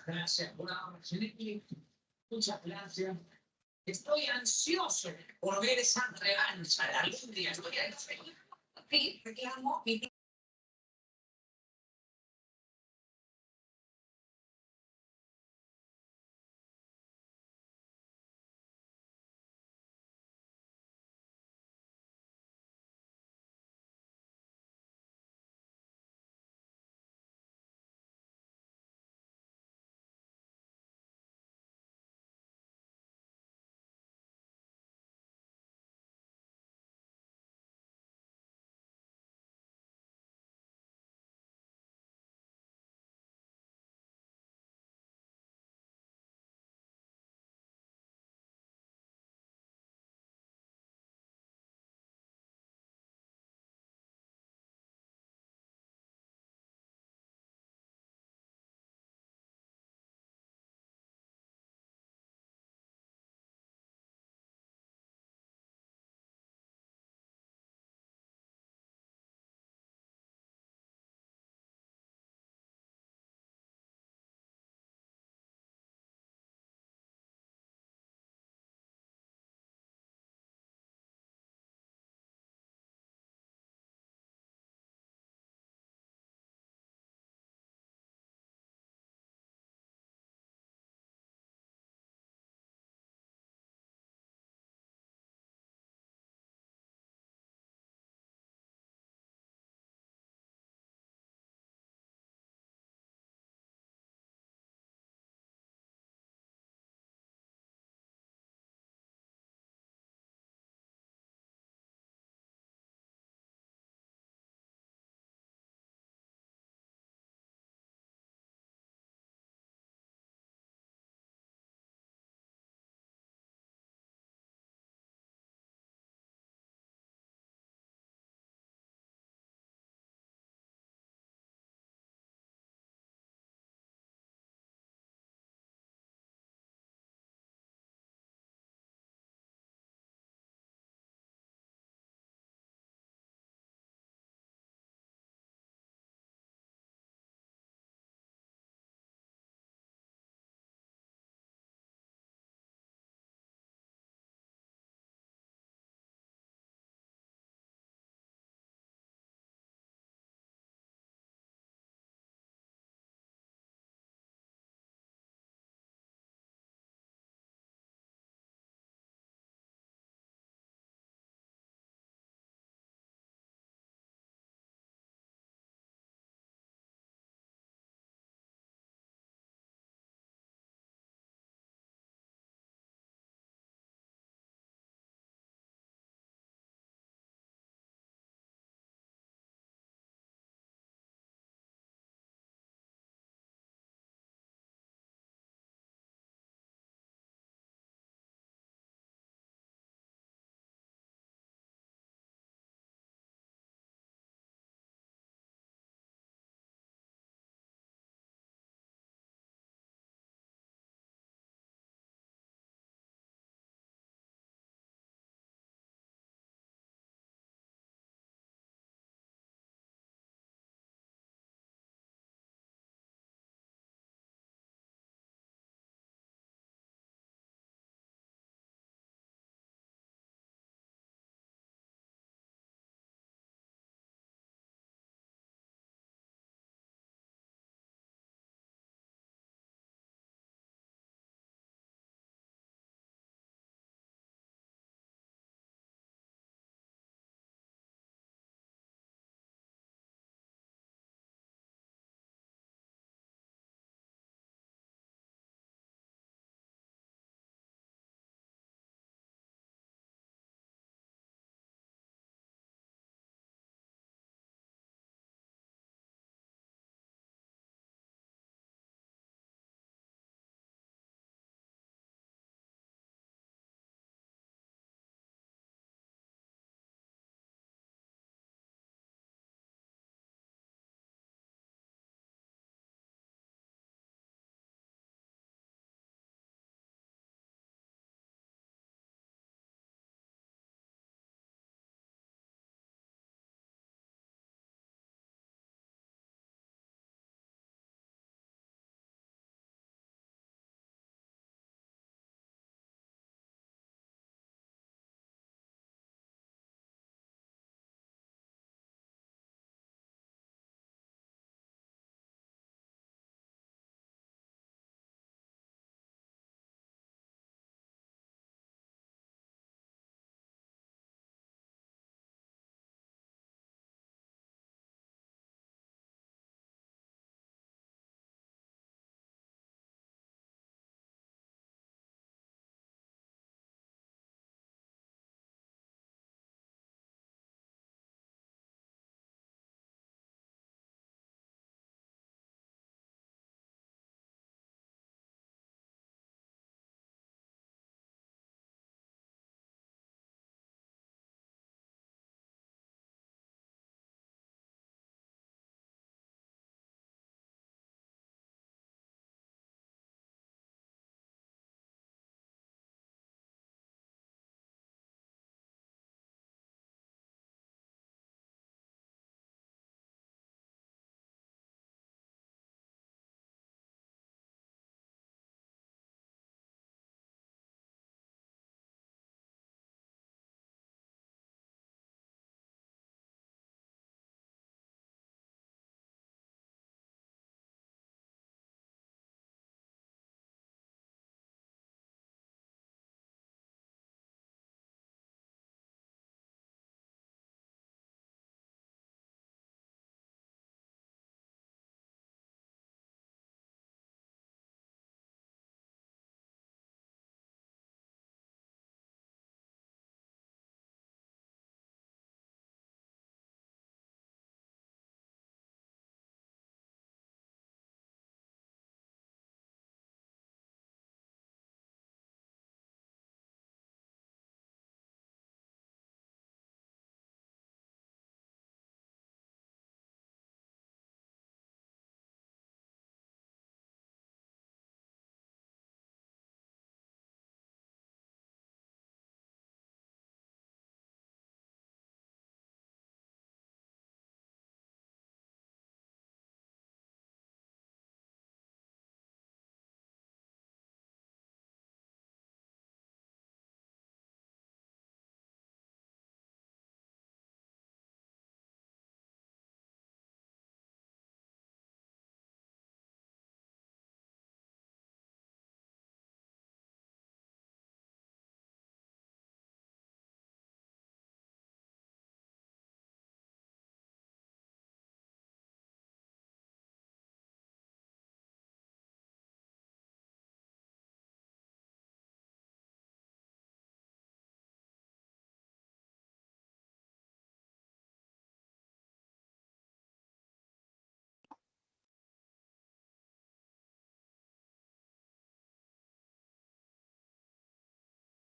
gracias. Bravo, Felipe. Muchas gracias. Estoy ansioso por ver esa revancha de algún día. Estoy ansioso. Sí, reclamo mi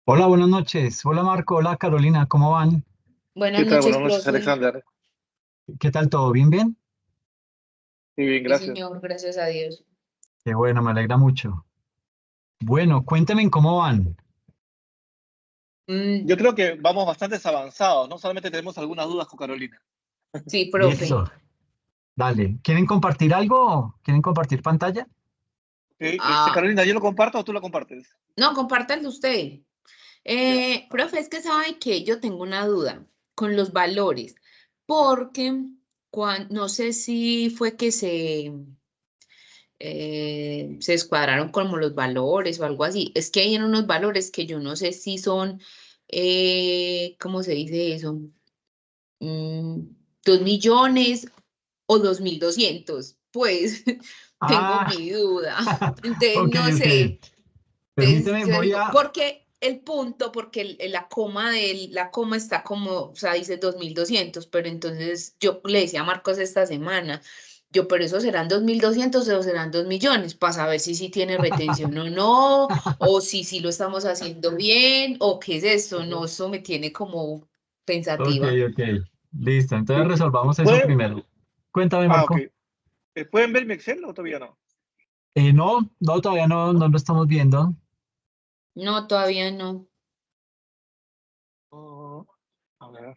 Hola, buenas noches. Hola Marco, hola Carolina, ¿cómo van? Buenas ¿Qué tal? noches, Buenas noches, profe. Alexander. ¿Qué tal todo? ¿Bien, bien? Muy bien, Sí, gracias. señor, gracias a Dios. Qué bueno, me alegra mucho. Bueno, cuéntenme cómo van. Mm, Yo creo que vamos bastante avanzados, ¿no? Solamente tenemos algunas dudas con Carolina. sí, profe. Listo, dale. ¿Quieren compartir algo? ¿Quieren compartir pantalla? Ok, Ah, Carolina, ¿yo lo comparto o tú lo compartes? no, compártanlo usted. Ya. Profe, es que sabe que yo tengo una duda con los valores, porque no sé si fue que se escuadraron como los valores o algo así. Es que hay en unos valores que yo no sé si son, ¿cómo se dice eso? Mm, 2 millones o 2.200. Pues tengo Ah, mi duda. Entonces, ok, no ok. sé. Entonces, Permíteme, yo voy digo, a... porque el punto, porque la coma está como, o sea, dice 2.200, pero entonces yo le decía a Marcos esta semana, pero eso serán 2.200 o serán 2 millones, para saber si sí tiene retención o no, o si sí lo estamos haciendo bien, o qué es esto, no, eso me tiene como Ok, pensativa. ok. Listo, entonces Sí. resolvamos eso ¿Pueden? primero. Cuéntame, Ok. Marco. ¿Pueden ver mi Excel o todavía no? No, no, todavía no lo estamos viendo. No, todavía no. Oh, a ver.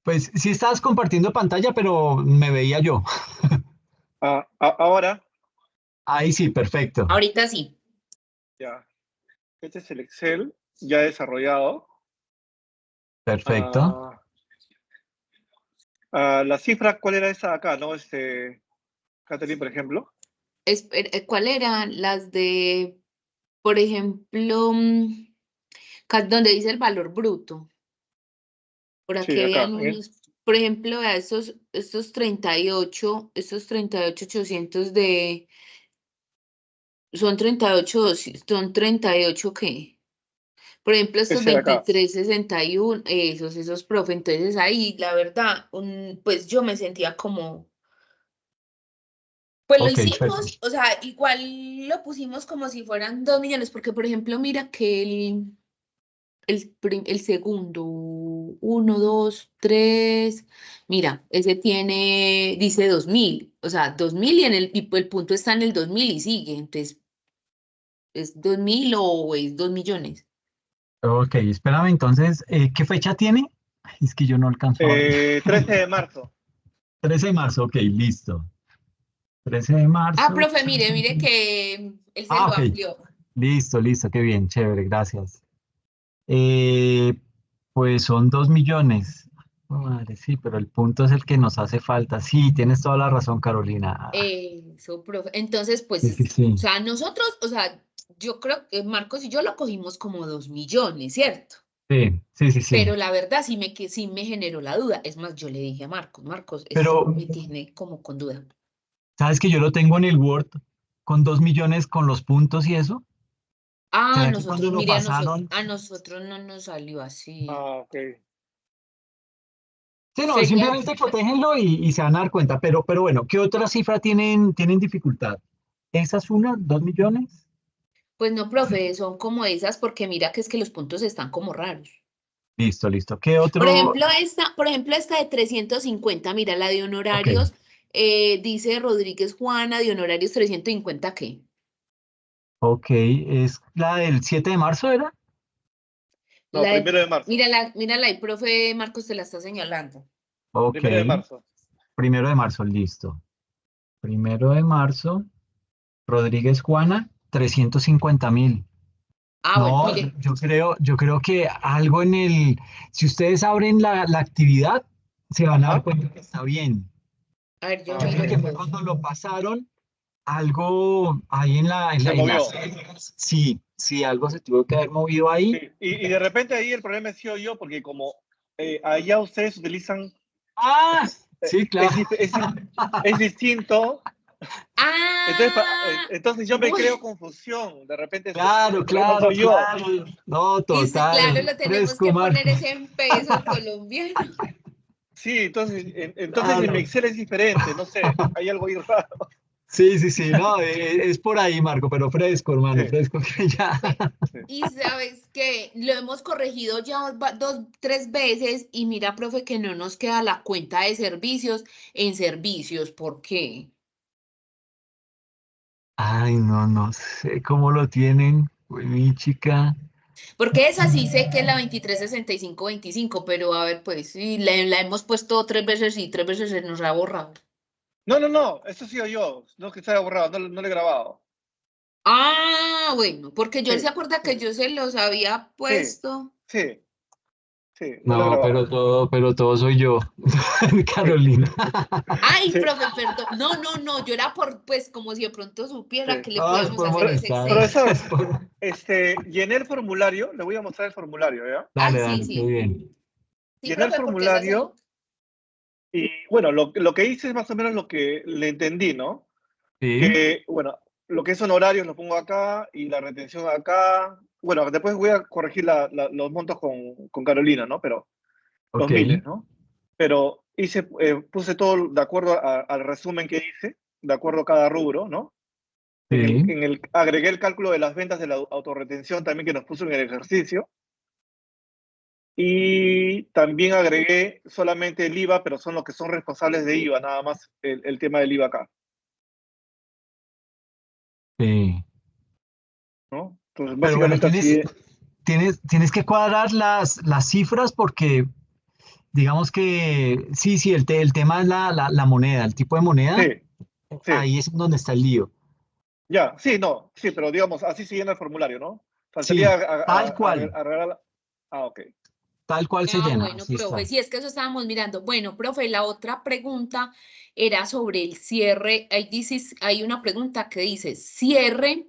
Pues sí estabas compartiendo pantalla, pero me veía yo. Ahora, Ahí sí, perfecto. Ahorita sí. ya. Este es el Excel ya desarrollado. Perfecto. Ah, la cifra, ¿cuál era esa acá, no? Catherine, por ejemplo. ¿Cuál eran las de, por ejemplo, donde dice el valor bruto? Para Sí, que acá. vean unos, por ejemplo, a estos 38, estos 38.800 son 38, son 38 ¿qué? Por ejemplo, estos Ese de acá. 23.61, esos, profe. Entonces ahí, la verdad, pues yo me sentía como, pues lo Ok, hicimos, perfecto. o sea, igual lo pusimos como si fueran 2 millones, porque por ejemplo, mira que el segundo, uno, dos, tres, mira, ese dice 2.000, o sea, 2.000 y el punto está en el 2.000 y sigue, entonces, ¿es 2.000 o es 2 millones? Ok, espérame entonces, ¿qué fecha tiene? Ay, es que yo no alcanzo a ver. 13 de marzo. 13 de marzo, ok, listo. 13 de Ah, marzo. profe, mire que él se Ah, lo ok, amplió. listo, listo, qué bien, chévere, gracias. Eh, pues son 2 millones. Madre, sí, pero el punto es el que nos hace falta. Sí, tienes toda la razón, Carolina. Eso, profe. Entonces, Sí, pues, sí, o sí. sea, nosotros, o sea, yo creo que Marcos y yo lo cogimos como 2 millones, ¿cierto? Sí, sí, sí, sí. Pero la verdad sí me generó la duda. Es más, yo le dije a Marcos, esto Pero, me tiene como con duda. ¿sabes que yo lo tengo en el Word con 2 millones con los puntos y eso? Ah, ¿Será que cuando nosotros, lo mire, pasaron? a nosotros no nos salió así. Ok. Sí, no, Sería, simplemente cotéjenlo y se van a dar cuenta. Pero bueno, ¿qué otra cifra tienen dificultad? ¿Esa es una? ¿2 millones? pues no, profe, son como esas porque mira que es que los puntos están como raros. Listo, listo. ¿Qué Por otro? ejemplo, esta de 350, mira, la de Ok, honorarios, dice Rodríguez Juana, de honorarios 350, ¿qué? ok. ¿Es la del 7 de marzo, era? No, La de, primero de marzo. mírala ahí, profe Marcos te la está señalando. Ok, Primero de marzo. 1 de marzo, listo. 1 de marzo, Rodríguez Juana, 350.000. Ah, bueno, No, mire, yo creo que algo si ustedes abren la actividad, se van a dar Ajá. cuenta que está bien. a ver, yo Yo Ok. creo miro, que fue pues. cuando lo pasaron, algo ahí Se en las movió. celdas. Sí, sí, algo se tuvo que haber movido ahí. Sí. Y de repente ahí el problema he sido yo, porque como allá ustedes utilizan, Ah, sí, es, claro, dif- es, di- es distinto, entonces, Ah, entonces yo me creo bueno, confusión. De repente claro, el problema claro, soy yo. claro. No, y sí, claro, total, lo tenemos fresco, que Marco. poner ese en pesos colombianos. Sí, entonces en mi Claro. Excel es diferente, no sé, hay algo ahí raro. Sí, sí, sí, no, es por ahí, Marco, pero fresco, hermano, Sí. fresco que ya. Y sabes que lo hemos corregido ya dos, tres veces y mira, profe, que no nos queda la cuenta de servicios en servicios. ¿Por qué? Ay, no, no sé cómo lo tienen, pues, mi chica. Porque esa sí sé que es la 236525, pero a ver, pues sí, la hemos puesto tres veces y tres veces se nos ha borrado. No, eso he sido yo. No es que se haya borrado, no lo he grabado. Ah, bueno, porque yo se Sí, acuerda que sí, yo se los había sí, puesto. sí, sí, no lo he No, grabado. pero todo soy yo, Carolina. Ay, Sí, profe, perdón. No, no, no, yo era por, pues, como si de pronto supiera sí. que le No, es podíamos por hacer ese molestar. Excel. Profesor, es por- llené el formulario, le voy a mostrar el formulario, ¿ya? Ay, Dale, sí, dale, qué sí. bien. Sí, Llené el profe, porque esa se... formulario y, bueno, lo que hice es más o menos lo que le entendí, ¿no? Sí, Que, bueno, lo que son horarios lo pongo acá y la retención acá. Bueno, después voy a corregir los montos con Carolina, ¿no? Pero los ok, miles, ¿no? Pero puse todo de acuerdo al resumen que hice, de acuerdo a cada rubro, ¿no? sí, Agregué el cálculo de las ventas de la autorretención también que nos puso en el ejercicio. Y también agregué solamente el IVA, pero son los que son responsables de IVA, nada más el tema del IVA acá, sí. ¿no? Entonces, Pero bueno, básicamente así es. tienes que cuadrar las cifras porque digamos que sí, sí, el tema es la moneda, el tipo de moneda, Sí, sí, ahí es donde está el lío. ya, sí, no, sí, pero digamos, así siguiendo el formulario, ¿no? Faltaría Sí, agregar ok. tal cual se Ah, llena, bueno, así profe, está. sí, es que eso estábamos mirando. Bueno, profe, la otra pregunta era sobre el cierre. Ahí dices, hay una pregunta que dice cierre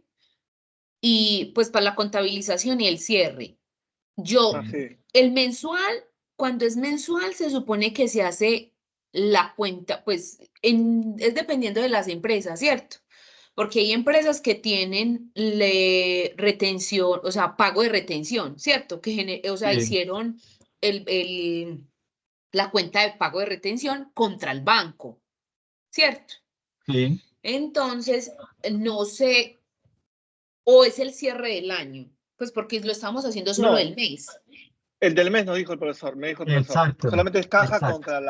y pues para la contabilización y el cierre. Yo, Así. el mensual, cuando es mensual, se supone que se hace la cuenta, pues es dependiendo de las empresas, ¿cierto? Porque hay empresas que tienen retención, o sea, pago de retención, ¿cierto? O sea, Sí, hicieron la cuenta de pago de retención contra el banco, ¿cierto? sí. Entonces, no sé, o es el cierre del año, pues porque lo estamos haciendo solo del No, mes. el del mes nos dijo el profesor, me dijo el profesor. Exacto, Solamente es caja exacto. contra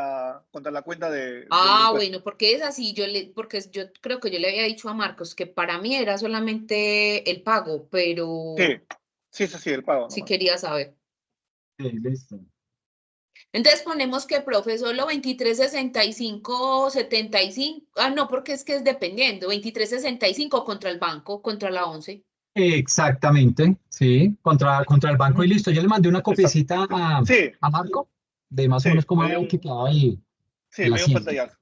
la cuenta del Ah, impuesto. bueno, porque es así, porque yo creo que yo le había dicho a Marcos que para mí era solamente el pago, Sí, pero sí es así, el pago sí nomás. quería saber. Sí, listo. Entonces ponemos que, profe, solo 236575. Ah, no, porque es que es dependiendo, 2365 contra el banco, contra la 11. Exactamente, sí, contra el banco y Ujú, listo. Yo le mandé una exacto. copiecita Sí, a Marco de más o menos sí, cómo había quitado el me dio un asiento. pantallazo.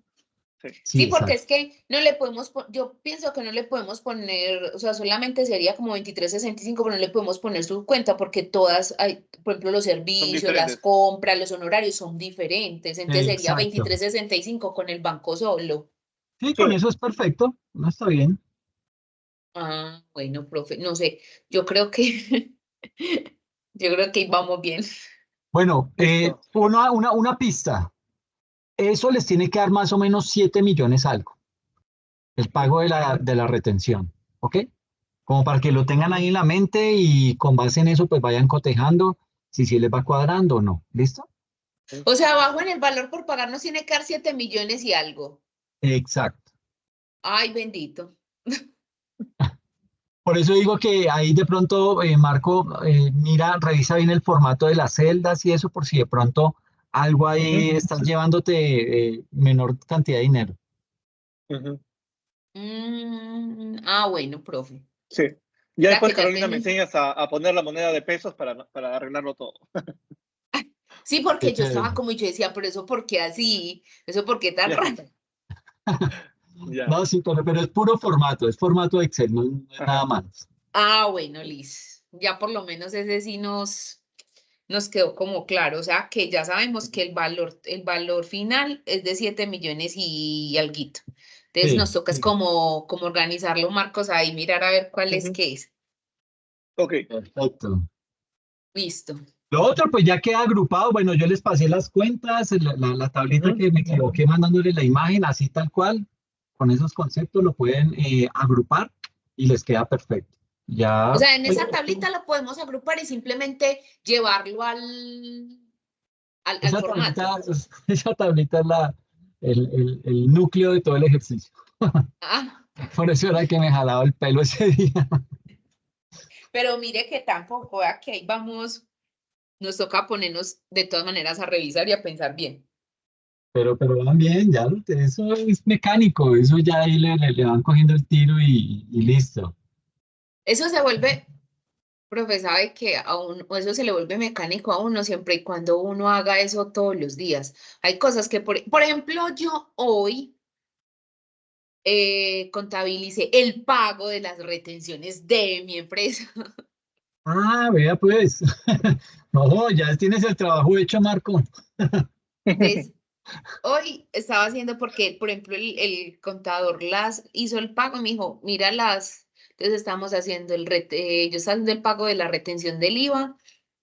Sí. Sí, Sí, porque exacto. es que no le podemos, yo pienso que no le podemos poner, o sea, solamente sería como 2365, pero no le podemos poner su cuenta porque todas hay, por ejemplo, los Son servicios, las diferentes. compras, los honorarios son diferentes, entonces sería Exacto. 2365 con el banco solo. Sí, Sí, con eso es perfecto. No está bien. Ah, bueno, profe, no sé, yo creo que, yo creo que vamos bien. Bueno, listo. una pista. Eso les tiene que dar más o menos 7 millones algo, el pago de la retención. ¿Ok? Como para que lo tengan ahí en la mente y con base en eso pues vayan cotejando si sí les va cuadrando o no. ¿Listo? O sea, abajo en el valor por pagar nos tiene que dar 7 millones y algo. Exacto. Ay, bendito. Por eso digo que ahí de pronto, Marco, mira, revisa bien el formato de las celdas y eso por si de pronto algo Ujú, ahí estás llevándote menor cantidad de dinero. ujú. Bueno, profe. O Sí. Ya sea después, que ya Carolina, me tenemos. enseñas a poner la moneda de pesos para arreglarlo todo. Sí, Qué porque yo chévere. estaba como y yo decía, pero eso por qué así, eso por qué tan Ya, raro. ya. No, sí, pero es puro formato, es formato Excel, no, no es nada Ajá. más. Bueno, Liz. Ya por lo menos ese sí nos quedó como claro. O sea que ya sabemos que el valor final es de 7 millones y alguito. Entonces Sí, nos toca es sí. como organizarlo, Marcos, ahí mirar a ver cuál es Ujú. qué es. Ok. Perfecto. Listo. Lo otro, pues ya queda agrupado. Bueno, yo les pasé las cuentas, la tablita Ujú. que me equivoqué mandándole la imagen, así tal cual. con esos conceptos lo pueden agrupar y les queda perfecto. Ya, O sea, en pues, esa tablita lo podemos agrupar y simplemente llevarlo al esa formato. tablita, esa tablita es el núcleo de todo el ejercicio. Ah, Por eso era que me jalaba el pelo ese día. pero mire que tampoco, vea que ahí vamos, nos toca ponernos de todas maneras a revisar y a pensar bien. Pero van bien, ya, eso es mecánico, eso ya ahí le van cogiendo el tiro y listo. Eso se vuelve, profe, sabe que a uno, o eso se le vuelve mecánico a uno siempre y cuando uno haga eso todos los días. Hay cosas que, por ejemplo, yo hoy contabilicé el pago de las retenciones de mi empresa. Ah, vea pues. No, ya tienes el trabajo hecho, Marco. Entonces, hoy estaba haciendo porque, por ejemplo, el contador las hizo el pago y me dijo, mira entonces estamos haciendo yo estaba haciendo el pago de la retención del IVA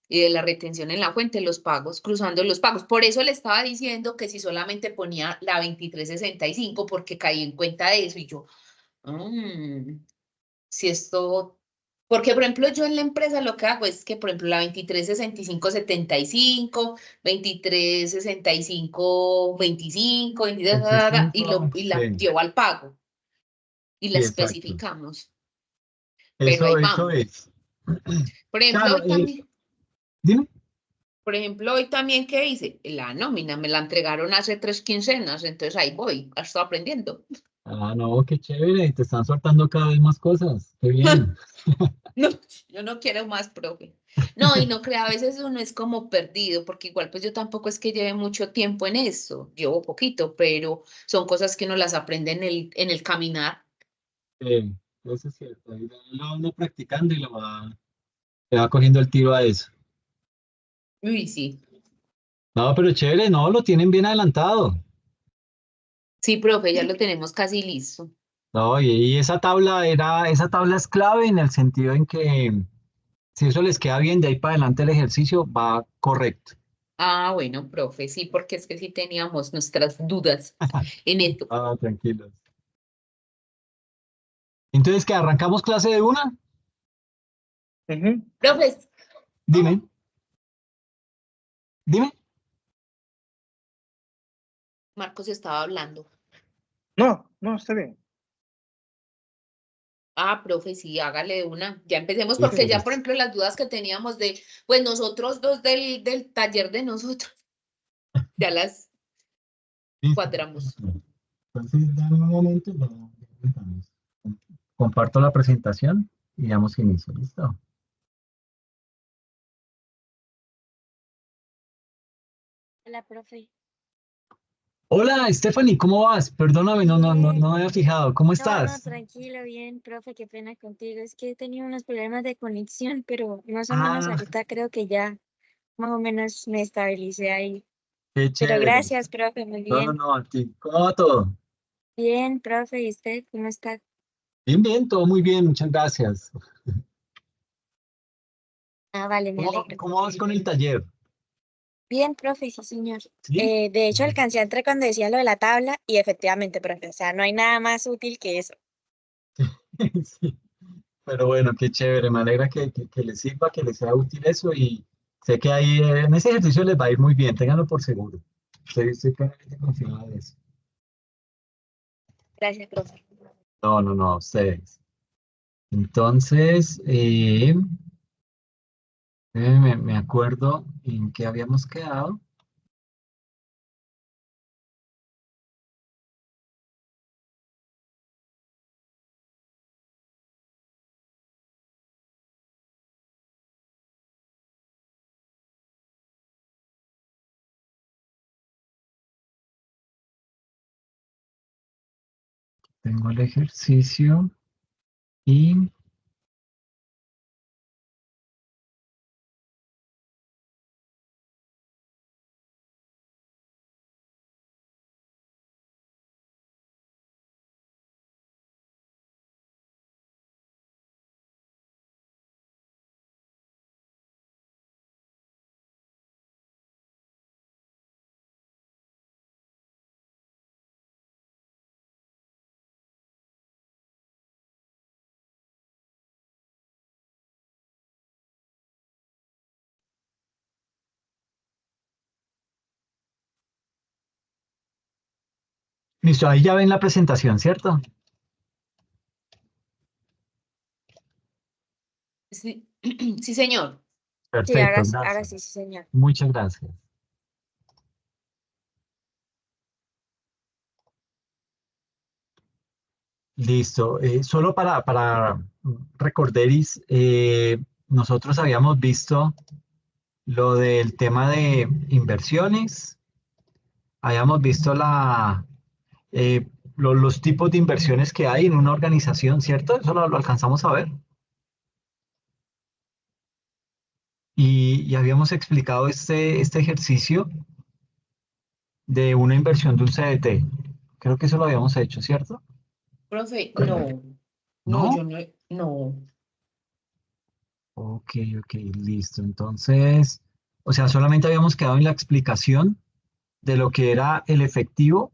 y de la retención en la fuente, los pagos, cruzando los pagos. Por eso le estaba diciendo que si solamente ponía la 2365 porque caí en cuenta de eso y yo, "Mm, si esto, porque por ejemplo yo en la empresa lo que hago es que por ejemplo la 2365 75 2365 25 23, veinticinco y la sí, llevo al pago y la sí, exacto. especificamos, pero ahí Eso vamos. es. Por ejemplo, Claro, hoy también, dime. por ejemplo, hoy también, ¿qué hice? La nómina me la entregaron hace 3 quincenas, entonces ahí voy, estoy aprendiendo. Ah, no, qué chévere, te están soltando cada vez más cosas. Qué bien. No, yo no quiero más, profe. No, y no crea, a veces uno es como perdido, porque igual pues yo tampoco es que lleve mucho tiempo en eso, llevo poquito, pero son cosas que uno las aprende en el caminar. Sí, eso es cierto. Ahí lo va uno practicando y le va cogiendo el tiro a eso. Uy, sí. No, pero chévere, no, lo tienen bien adelantado. Sí, profe, ya lo tenemos casi listo. No, y esa tabla es clave en el sentido en que si eso les queda bien de ahí para adelante el ejercicio va correcto. Ah, bueno, profe, sí, porque es que sí teníamos nuestras dudas en esto. Ah, tranquilos. Entonces, ¿qué arrancamos clase de una? Ujú. Profe, Dime, dime. Marcos estaba hablando. No, no, está bien. Ah, profe, sí, hágale de una. Ya empecemos porque Listo, ya, por pues. ejemplo, las dudas que teníamos pues nosotros dos del taller de nosotros, ya las Listo, cuadramos. perfecto. Entonces, dame un momento, ya empezamos. Comparto la presentación y damos inicio. ¿Listo? Hola, profe. Hola, Stephanie, ¿cómo vas? Perdóname, Bien. no me había fijado. ¿Cómo No, estás? tranquilo, bien, profe, qué pena contigo. Es que he tenido unos problemas de conexión, pero más o menos Ah, ahorita creo que ya más o menos me estabilicé ahí. qué Pero chévere. gracias, profe, muy No, no, bien. no, a ti. ¿Cómo va todo? Bien, profe, ¿y usted cómo está? Bien, bien, todo muy bien, muchas gracias. Ah, vale, me alegro. ¿Cómo vas con el taller? Bien, profe, sí, señor. ¿Sí? De hecho, alcancé a entrar cuando decía lo de la tabla y efectivamente, profe, o sea, no hay nada más útil que eso. Sí. Pero bueno, qué chévere, me alegra que les sirva, que les sea útil eso y sé que ahí en ese ejercicio les va a ir muy bien, ténganlo por seguro. Estoy plenamente confiado de eso. Gracias, profe. No, ustedes. Entonces, me acuerdo en qué habíamos quedado. Tengo el ejercicio y Listo, ahí ya ven la presentación, ¿cierto? Sí, sí, señor. Sí, Perfecto, ahora gracias. sí, sí, señor. Muchas gracias. Listo. Solo para recorderis, nosotros habíamos visto lo del tema de inversiones, habíamos visto eh, los tipos de inversiones que hay en una organización, ¿cierto? Eso lo alcanzamos a ver. Y habíamos explicado este ejercicio de una inversión de un CDT. Creo que eso lo habíamos hecho, ¿cierto? Profe, no, no, ¿No? yo no, no. Ok, ok, listo. Entonces, o sea, solamente habíamos quedado en la explicación de lo que era el efectivo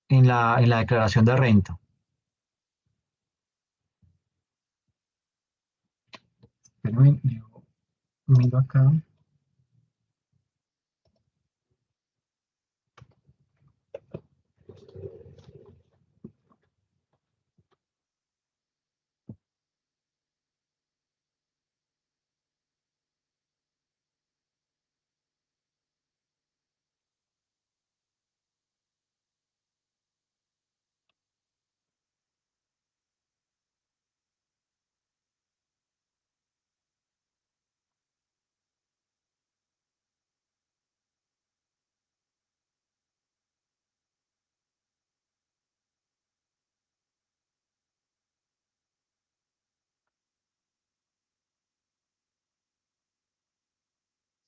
en la declaración de renta. Espérame, yo miro acá.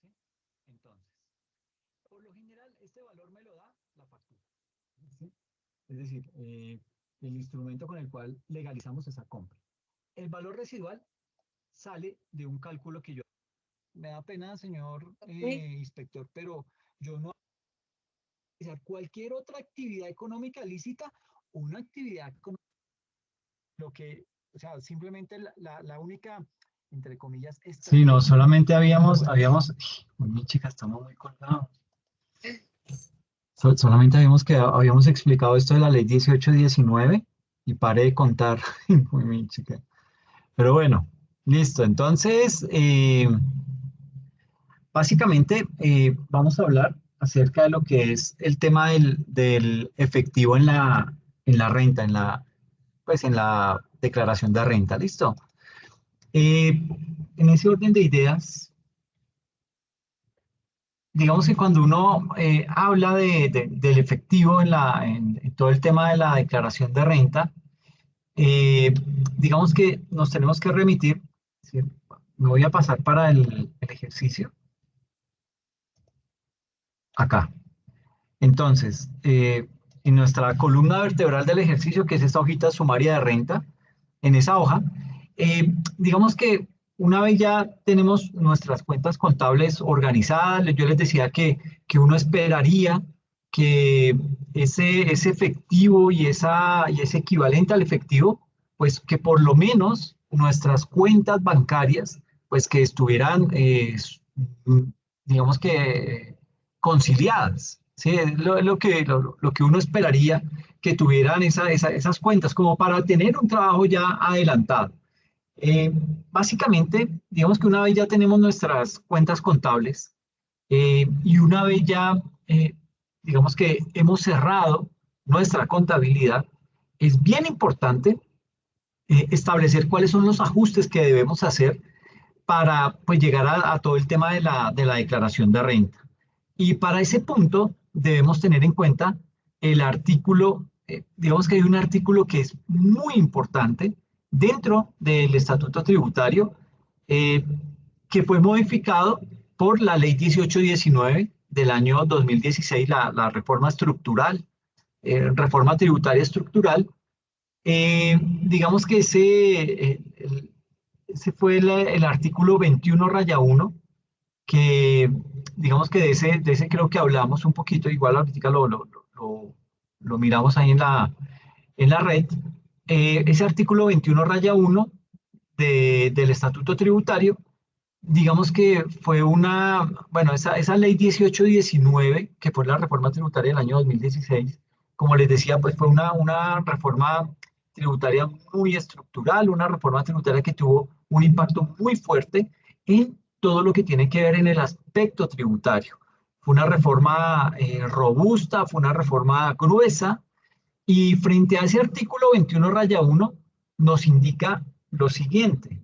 ¿Sí? Entonces, por lo general, este valor me lo da la factura. ¿Sí? Es decir, el instrumento con el cual legalizamos esa compra. El valor residual sale de un cálculo que yo... Me da pena, señor Sí. inspector, pero yo no realizar cualquier otra actividad económica lícita o una actividad económica, lo que, o sea, simplemente la única, entre comillas, sí, no, solamente uy, mi chica, estamos muy colgados. Solamente habíamos explicado esto de la ley 1819 y paré de contar. Uy, mi chica. Pero bueno, listo. Entonces, básicamente, vamos a hablar acerca de lo que es el tema del efectivo en la renta, pues en la declaración de renta. ¿Listo? En ese orden de ideas, digamos que cuando uno habla del efectivo en todo el tema de la declaración de renta, eh, digamos que nos tenemos que remitir, ¿sí? Me voy a pasar para el ejercicio, acá. Entonces, en nuestra columna vertebral del ejercicio, que es esta hojita sumaria de renta, en esa hoja, digamos que una vez ya tenemos nuestras cuentas contables organizadas, yo les decía que uno esperaría que ese efectivo y ese equivalente al efectivo, pues que por lo menos nuestras cuentas bancarias, pues que estuvieran, digamos que conciliadas. ¿Sí? Es lo que uno esperaría que tuvieran esas cuentas, como para tener un trabajo ya adelantado. Básicamente, digamos que una vez ya tenemos nuestras cuentas contables y una vez ya, digamos que hemos cerrado nuestra contabilidad, es bien importante establecer cuáles son los ajustes que debemos hacer para pues, llegar a todo el tema de la declaración de renta. Y para ese punto debemos tener en cuenta el artículo, digamos que hay un artículo que es muy importante dentro del Estatuto Tributario, eh, que fue modificado por la Ley 1819 del año 2016, la reforma estructural, reforma tributaria estructural. Digamos que ese fue el artículo 21-1, que digamos que de ese creo que hablamos un poquito, igual ahorita lo miramos ahí en la red. Ese artículo 21-1 del Estatuto Tributario, digamos que fue bueno, esa ley 1819, que fue la reforma tributaria del año 2016, como les decía, pues fue una reforma tributaria muy estructural, una reforma tributaria que tuvo un impacto muy fuerte en todo lo que tiene que ver en el aspecto tributario. Fue una reforma robusta, fue una reforma gruesa, y frente a ese artículo 21-1 nos indica lo siguiente,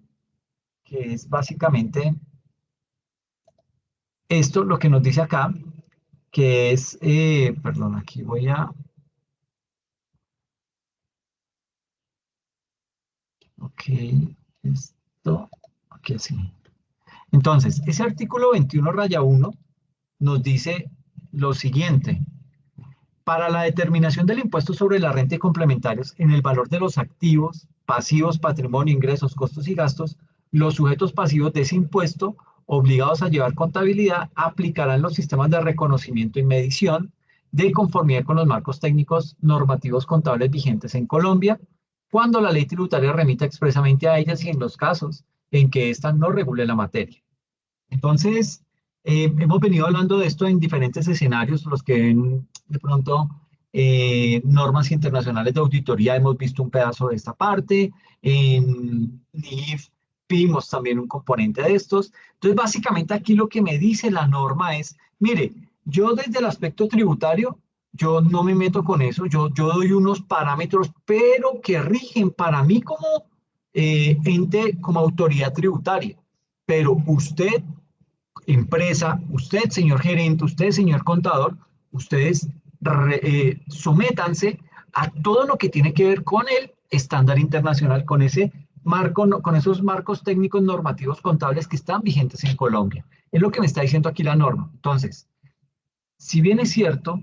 que es básicamente esto lo que nos dice acá, que es, perdón, aquí voy a... Ok, esto, aquí así. Entonces, ese artículo 21-1 nos dice lo siguiente. Para la determinación del impuesto sobre la renta y complementarios en el valor de los activos, pasivos, patrimonio, ingresos, costos y gastos, los sujetos pasivos de ese impuesto obligados a llevar contabilidad aplicarán los sistemas de reconocimiento y medición de conformidad con los marcos técnicos normativos contables vigentes en Colombia, cuando la ley tributaria remita expresamente a ellas y en los casos en que ésta no regule la materia. Entonces, hemos venido hablando de esto en diferentes escenarios, los que ven de pronto normas internacionales de auditoría, hemos visto un pedazo de esta parte, en NIF vimos también un componente de estos. Entonces, básicamente aquí lo que me dice la norma es, mire, yo desde el aspecto tributario, yo no me meto con eso, yo doy unos parámetros, pero que rigen para mí como ente, como autoridad tributaria. Pero usted, empresa, usted, señor gerente, usted, señor contador, ustedes sométanse a todo lo que tiene que ver con el estándar internacional, con ese marco, con esos marcos técnicos normativos contables que están vigentes en Colombia. Es lo que me está diciendo aquí la norma. Entonces, si bien es cierto,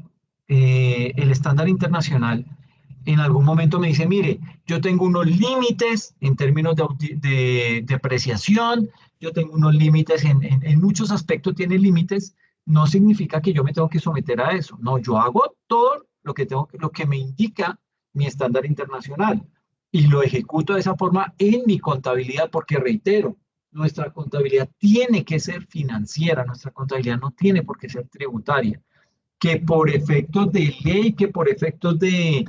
el estándar internacional en algún momento me dice, mire, yo tengo unos límites en términos de depreciación, yo tengo unos límites, en muchos aspectos tiene límites, no significa que yo me tengo que someter a eso. No, yo hago todo lo que me indica mi estándar internacional y lo ejecuto de esa forma en mi contabilidad, porque reitero, nuestra contabilidad tiene que ser financiera, nuestra contabilidad no tiene por qué ser tributaria, que por efectos de ley, que por efectos de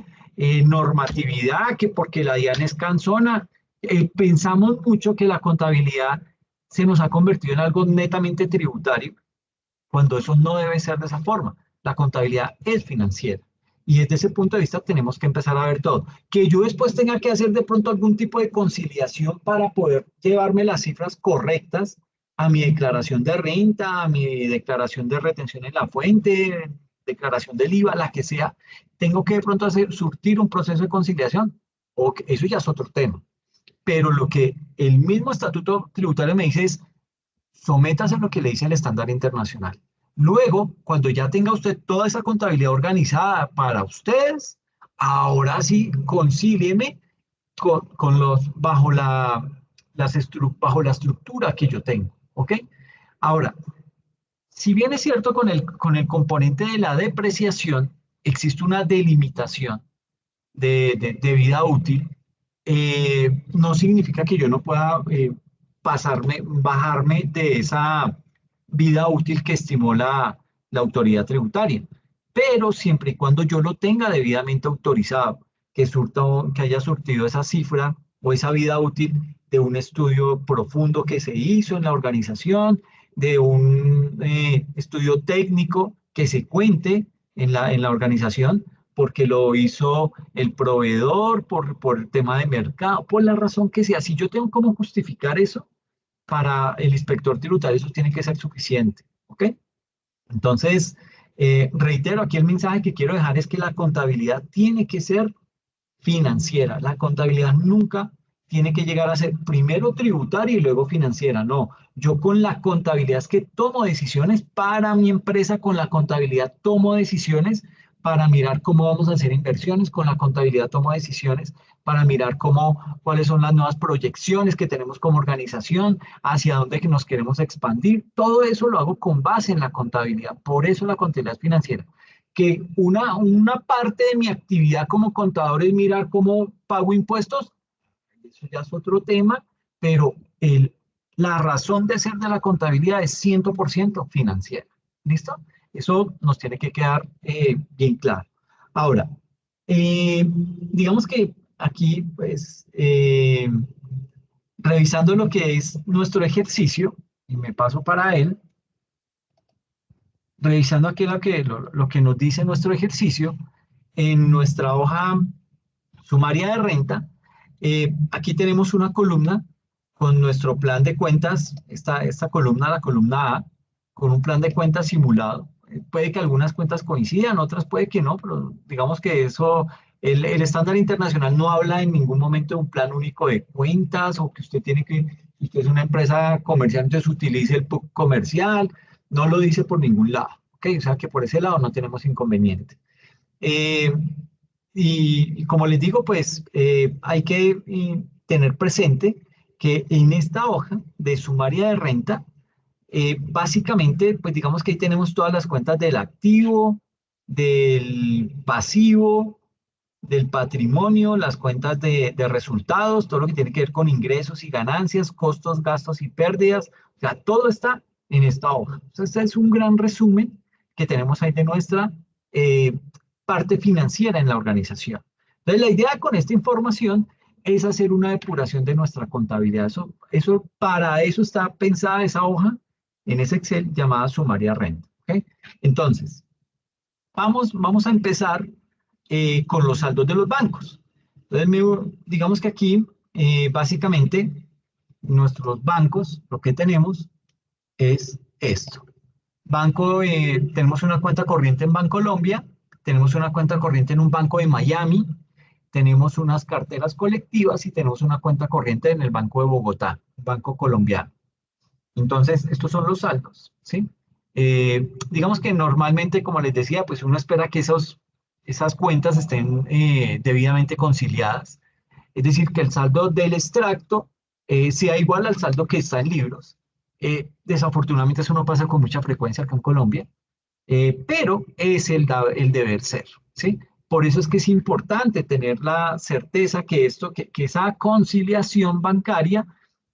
normatividad, que porque la DIAN es cansona, pensamos mucho que la contabilidad se nos ha convertido en algo netamente tributario, cuando eso no debe ser de esa forma. La contabilidad es financiera. Y desde ese punto de vista tenemos que empezar a ver todo. Que yo después tenga que hacer de pronto algún tipo de conciliación para poder llevarme las cifras correctas a mi declaración de renta, a mi declaración de retención en la fuente, declaración del IVA, la que sea, tengo que de pronto surtir un proceso de conciliación. Eso ya es otro tema. Pero lo que el mismo estatuto tributario me dice es, sométase a lo que le dice el estándar internacional. Luego, cuando ya tenga usted toda esa contabilidad organizada para ustedes, ahora sí, concílieme con los, bajo la estructura que yo tengo, ¿ok? Ahora, si bien es cierto con el componente de la depreciación, existe una delimitación de vida útil, no significa que yo no pueda bajarme de esa vida útil que estimó la autoridad tributaria, pero siempre y cuando yo lo tenga debidamente autorizado, que haya surtido esa cifra o esa vida útil de un estudio profundo que se hizo en la organización, de un estudio técnico que se cuente en la organización, porque lo hizo el proveedor, por el tema de mercado, por la razón que sea. Si yo tengo cómo justificar eso, para el inspector tributario eso tiene que ser suficiente, ¿ok? Entonces, reitero, aquí el mensaje que quiero dejar es que la contabilidad tiene que ser financiera. La contabilidad nunca tiene que llegar a ser primero tributaria y luego financiera. No, yo con la contabilidad es que tomo decisiones para mi empresa, con la contabilidad tomo decisiones para mirar cómo vamos a hacer inversiones, con la contabilidad tomo decisiones para mirar cuáles son las nuevas proyecciones que tenemos como organización, hacia dónde nos queremos expandir. Todo eso lo hago con base en la contabilidad. Por eso la contabilidad financiera. Que una parte de mi actividad como contador es mirar cómo pago impuestos, eso ya es otro tema, pero la razón de ser de la contabilidad es 100% financiera. ¿Listo? Eso nos tiene que quedar bien claro. Ahora, Digamos que aquí, pues, revisando lo que es nuestro ejercicio, y me paso para él, revisando aquí lo que nos dice nuestro ejercicio, en nuestra hoja sumaria de renta, aquí tenemos una columna con nuestro plan de cuentas, esta columna, la columna A, con un plan de cuentas simulado. Puede que algunas cuentas coincidan, otras puede que no, pero digamos que eso, el estándar internacional no habla en ningún momento de un plan único de cuentas o que usted tiene que, si usted es una empresa comercial, entonces utilice el PUC comercial, no lo dice por ningún lado, ¿ok? O sea que por ese lado no tenemos inconveniente. Eh, y como les digo, pues hay que tener presente que en esta hoja de sumaria de renta, básicamente, pues digamos que ahí tenemos todas las cuentas del activo, del pasivo, del patrimonio, las cuentas de resultados, todo lo que tiene que ver con ingresos y ganancias, costos, gastos y pérdidas. O sea, todo está en esta hoja. Entonces, este es un gran resumen que tenemos ahí de nuestra parte financiera en la organización. Entonces, la idea con esta información es hacer una depuración de nuestra contabilidad. Para eso está pensada esa hoja en ese Excel llamada sumaria renta. ¿Okay? Entonces, vamos a empezar con los saldos de los bancos. Entonces, digamos que aquí, básicamente, nuestros bancos, lo que tenemos es esto. Tenemos una cuenta corriente en Bancolombia, tenemos una cuenta corriente en un banco de Miami, tenemos unas carteras colectivas y tenemos una cuenta corriente en el Banco de Bogotá, Banco Colombiano. Entonces, estos son los saldos, ¿sí? Digamos que normalmente, como les decía, pues uno espera que esas cuentas estén debidamente conciliadas. Es decir, que el saldo del extracto sea igual al saldo que está en libros. Desafortunadamente eso no pasa con mucha frecuencia acá en Colombia, pero es el deber ser, ¿sí? Por eso es que es importante tener la certeza que esa conciliación bancaria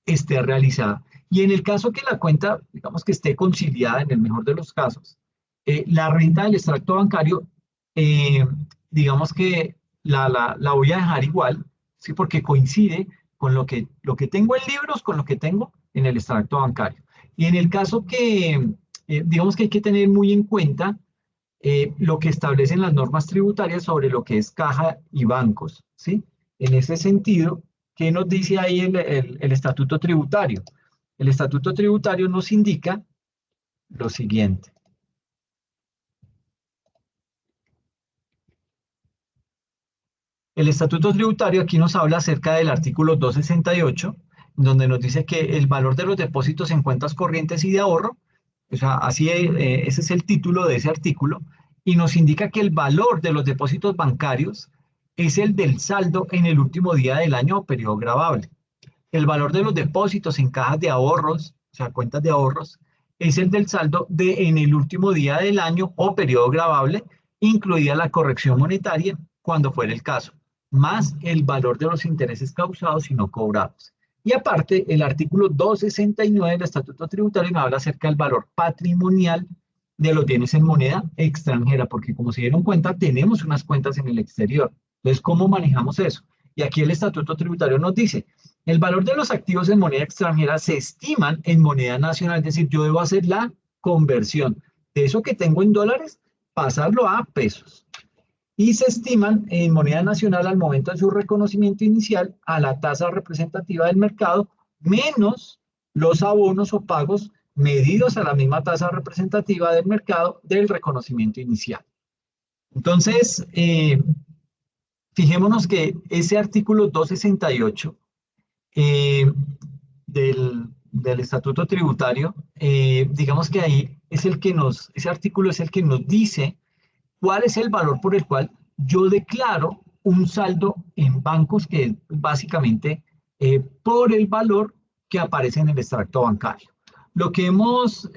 esté realizada. Y en el caso que la cuenta, digamos que esté conciliada, en el mejor de los casos, la renta del extracto bancario, eh, digamos que la voy a dejar igual, ¿sí? Porque coincide con lo que tengo en libros, con lo que tengo en el extracto bancario. Y en el caso que, digamos que hay que tener muy en cuenta lo que establecen las normas tributarias sobre lo que es caja y bancos, ¿sí? En ese sentido, ¿qué nos dice ahí el estatuto tributario? El estatuto tributario nos indica lo siguiente. El estatuto tributario aquí nos habla acerca del artículo 268, donde nos dice que el valor de los depósitos en cuentas corrientes y de ahorro, o sea, ese es el título de ese artículo, y nos indica que el valor de los depósitos bancarios es el del saldo en el último día del año o periodo gravable. El valor de los depósitos en cajas de ahorros, o sea, cuentas de ahorros, es el del saldo en el último día del año o periodo gravable, incluida la corrección monetaria, cuando fuera el caso, más el valor de los intereses causados y no cobrados. Y aparte, el artículo 269 del Estatuto Tributario me habla acerca del valor patrimonial de los bienes en moneda extranjera, porque como se dieron cuenta, tenemos unas cuentas en el exterior. Entonces, ¿cómo manejamos eso? Y aquí el Estatuto Tributario nos dice, el valor de los activos en moneda extranjera se estiman en moneda nacional, es decir, yo debo hacer la conversión de eso que tengo en dólares, pasarlo a pesos. Y se estiman en moneda nacional al momento de su reconocimiento inicial a la tasa representativa del mercado, menos los abonos o pagos medidos a la misma tasa representativa del mercado del reconocimiento inicial. Entonces, fijémonos que ese artículo 268 del Estatuto Tributario, digamos que ahí es ese artículo es el que nos dice cuál es el valor por el cual yo declaro un saldo en bancos, que es básicamente por el valor que aparece en el extracto bancario. Lo que hemos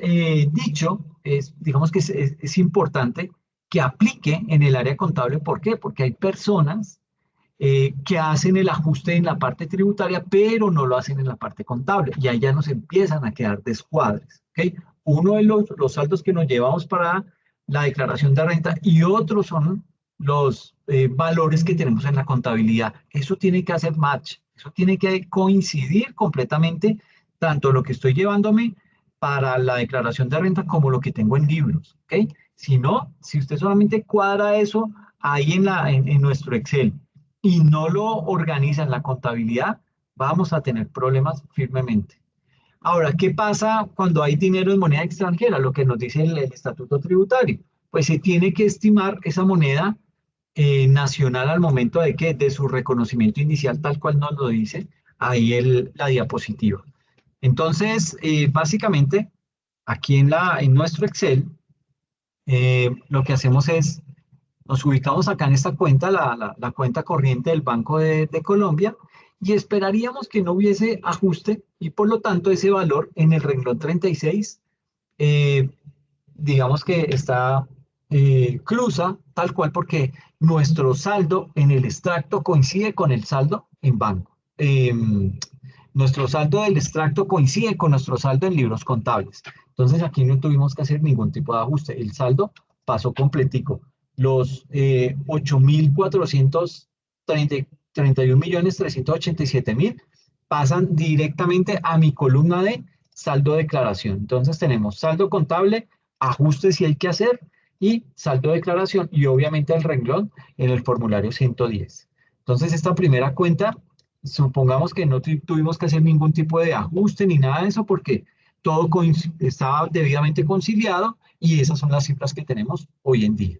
dicho es, digamos que es importante que aplique en el área contable. ¿Por qué? Porque hay personas que hacen el ajuste en la parte tributaria, pero no lo hacen en la parte contable. Y ahí ya nos empiezan a quedar descuadres. ¿Okay? Uno de los saldos que nos llevamos para la declaración de renta y otros son los valores que tenemos en la contabilidad. Eso tiene que hacer match, eso tiene que coincidir completamente, tanto lo que estoy llevándome para la declaración de renta como lo que tengo en libros, ¿ok? Si no, si usted solamente cuadra eso ahí en nuestro Excel y no lo organiza en la contabilidad, vamos a tener problemas firmemente. Ahora, ¿qué pasa cuando hay dinero en moneda extranjera? Lo que nos dice el estatuto tributario. Pues se tiene que estimar esa moneda nacional al momento de que de su reconocimiento inicial, tal cual nos lo dice ahí la diapositiva. Entonces, básicamente, aquí en nuestro Excel, lo que hacemos es, nos ubicamos acá en esta cuenta, la cuenta corriente del Banco de Colombia, y esperaríamos que no hubiese ajuste y por lo tanto ese valor en el renglón 36, digamos que está, cruza tal cual porque nuestro saldo en el extracto coincide con el saldo en banco. Nuestro saldo del extracto coincide con nuestro saldo en libros contables. Entonces aquí no tuvimos que hacer ningún tipo de ajuste. El saldo pasó completico. Los 8.431.387.000 pasan directamente a mi columna de saldo de declaración. Entonces tenemos saldo contable, ajustes si hay que hacer y saldo de declaración y obviamente el renglón en el formulario 110. Entonces esta primera cuenta, supongamos que no tuvimos que hacer ningún tipo de ajuste ni nada de eso porque todo estaba debidamente conciliado y esas son las cifras que tenemos hoy en día.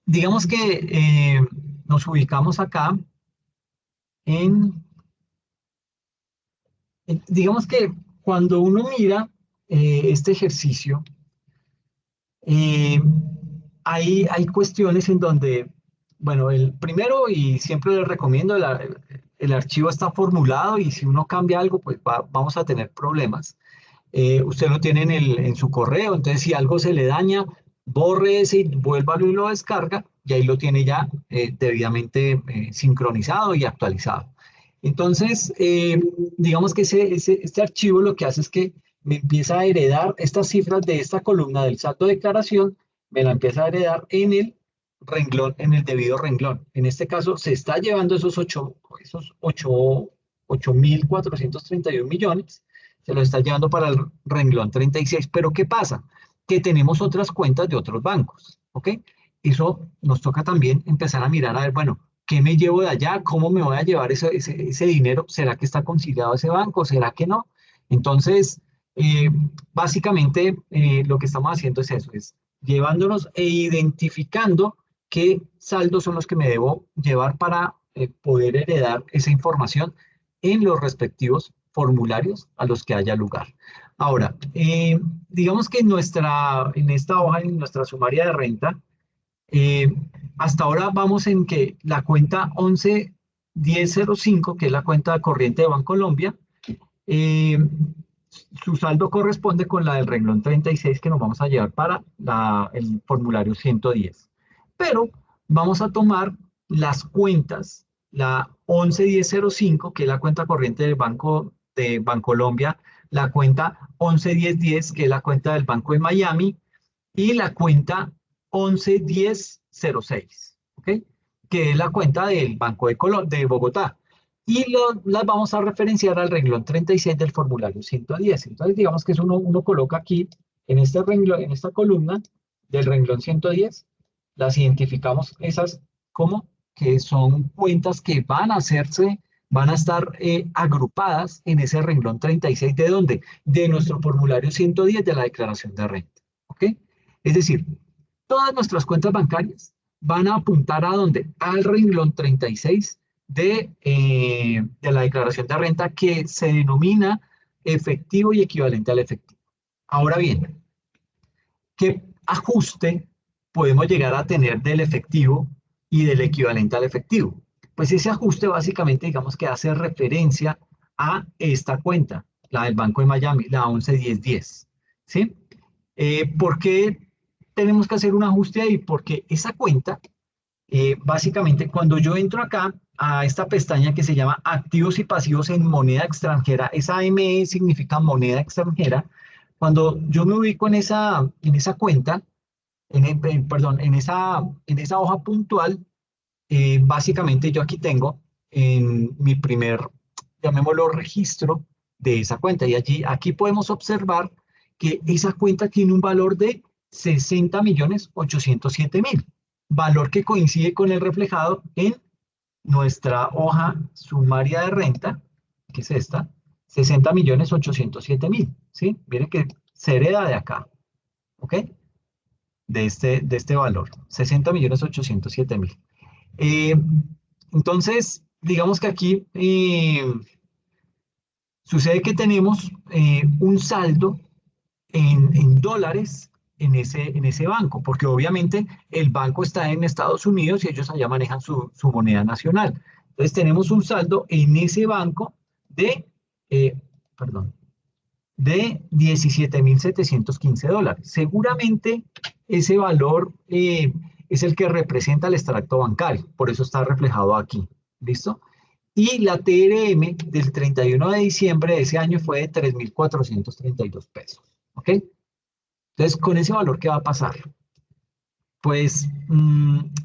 Digamos que nos ubicamos acá digamos que cuando uno mira este ejercicio, hay cuestiones en donde, bueno, el primero y siempre les recomiendo, el archivo está formulado y si uno cambia algo, pues vamos a tener problemas. Usted lo tiene en su correo, entonces si algo se le daña, borre ese y vuélvalo y lo descarga y ahí lo tiene ya debidamente sincronizado y actualizado. Entonces, digamos que este archivo lo que hace es que me empieza a heredar estas cifras de esta columna del saldo de declaración, me la empieza a heredar en el renglón, en el debido renglón. En este caso, se está llevando esos 8.431 millones, se los está llevando para el renglón 36. Pero ¿qué pasa? Que tenemos otras cuentas de otros bancos, ¿ok? Eso nos toca también empezar a mirar a ver, bueno, ¿qué me llevo de allá? ¿Cómo me voy a llevar ese dinero? ¿Será que está conciliado ese banco? ¿Será que no? Entonces, básicamente lo que estamos haciendo es eso, es llevándonos e identificando qué saldos son los que me debo llevar para poder heredar esa información en los respectivos formularios a los que haya lugar. Ahora, digamos que en esta hoja, en nuestra sumaria de renta, hasta ahora vamos en que la cuenta 111005, que es la cuenta corriente de Bancolombia, su saldo corresponde con la del renglón 36 que nos vamos a llevar para el formulario 110. Pero vamos a tomar las cuentas, la 111005, que es la cuenta corriente del Banco de Bancolombia, la cuenta 111010, que es la cuenta del Banco de Miami, y la cuenta 111006, ¿ok? Que es la cuenta del Banco de Bogotá. Y las vamos a referenciar al renglón 36 del formulario 110. Entonces, digamos que uno coloca aquí, en este renglón, en esta columna del renglón 110, las identificamos esas como que son cuentas que van a estar agrupadas en ese renglón 36. ¿De dónde? De nuestro formulario 110 de la declaración de renta, ¿ok? Es decir, todas nuestras cuentas bancarias van a apuntar ¿a dónde? Al renglón 36 de la declaración de renta que se denomina efectivo y equivalente al efectivo. Ahora bien, ¿qué ajuste podemos llegar a tener del efectivo y del equivalente al efectivo? Pues ese ajuste básicamente digamos que hace referencia a esta cuenta, la del Banco de Miami, la 111010, ¿sí? ¿Por qué tenemos que hacer un ajuste ahí? Porque esa cuenta, básicamente cuando yo entro acá a esta pestaña que se llama activos y pasivos en moneda extranjera, esa ME significa moneda extranjera. Cuando yo me ubico en esa cuenta, perdón, en esa hoja puntual, básicamente yo aquí tengo en mi primer, llamémoslo, registro de esa cuenta. Y aquí podemos observar que esa cuenta tiene un valor de 60.807.000, valor que coincide con el reflejado en nuestra hoja sumaria de renta, que es esta, 60.807.000, ¿sí? Miren que se hereda de acá, ¿ok? De este valor, 60.807.000. Entonces, digamos que aquí sucede que tenemos un saldo en dólares en ese banco, porque obviamente el banco está en Estados Unidos y ellos allá manejan su moneda nacional. Entonces tenemos un saldo en ese banco de, perdón, de 17.715 dólares. Seguramente ese valor es el que representa el extracto bancario, por eso está reflejado aquí. ¿Listo? Y la TRM del 31 de diciembre de ese año fue de 3.432 pesos. ¿Ok? Entonces, con ese valor, ¿qué va a pasar? Pues,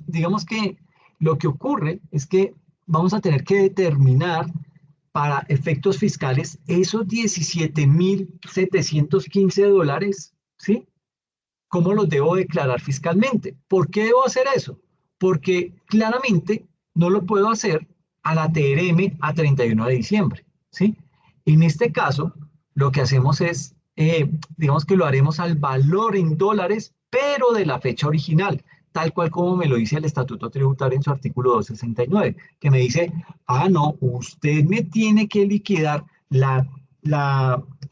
digamos que lo que ocurre es que vamos a tener que determinar para efectos fiscales esos 17.715 dólares, ¿sí? ¿Cómo los debo declarar fiscalmente? ¿Por qué debo hacer eso? Porque claramente no lo puedo hacer a la TRM a 31 de diciembre, ¿sí? En este caso, lo que hacemos es, digamos que lo haremos al valor en dólares, pero de la fecha original, tal cual como me lo dice el Estatuto Tributario en su artículo 269, que me dice, no, usted me tiene que liquidar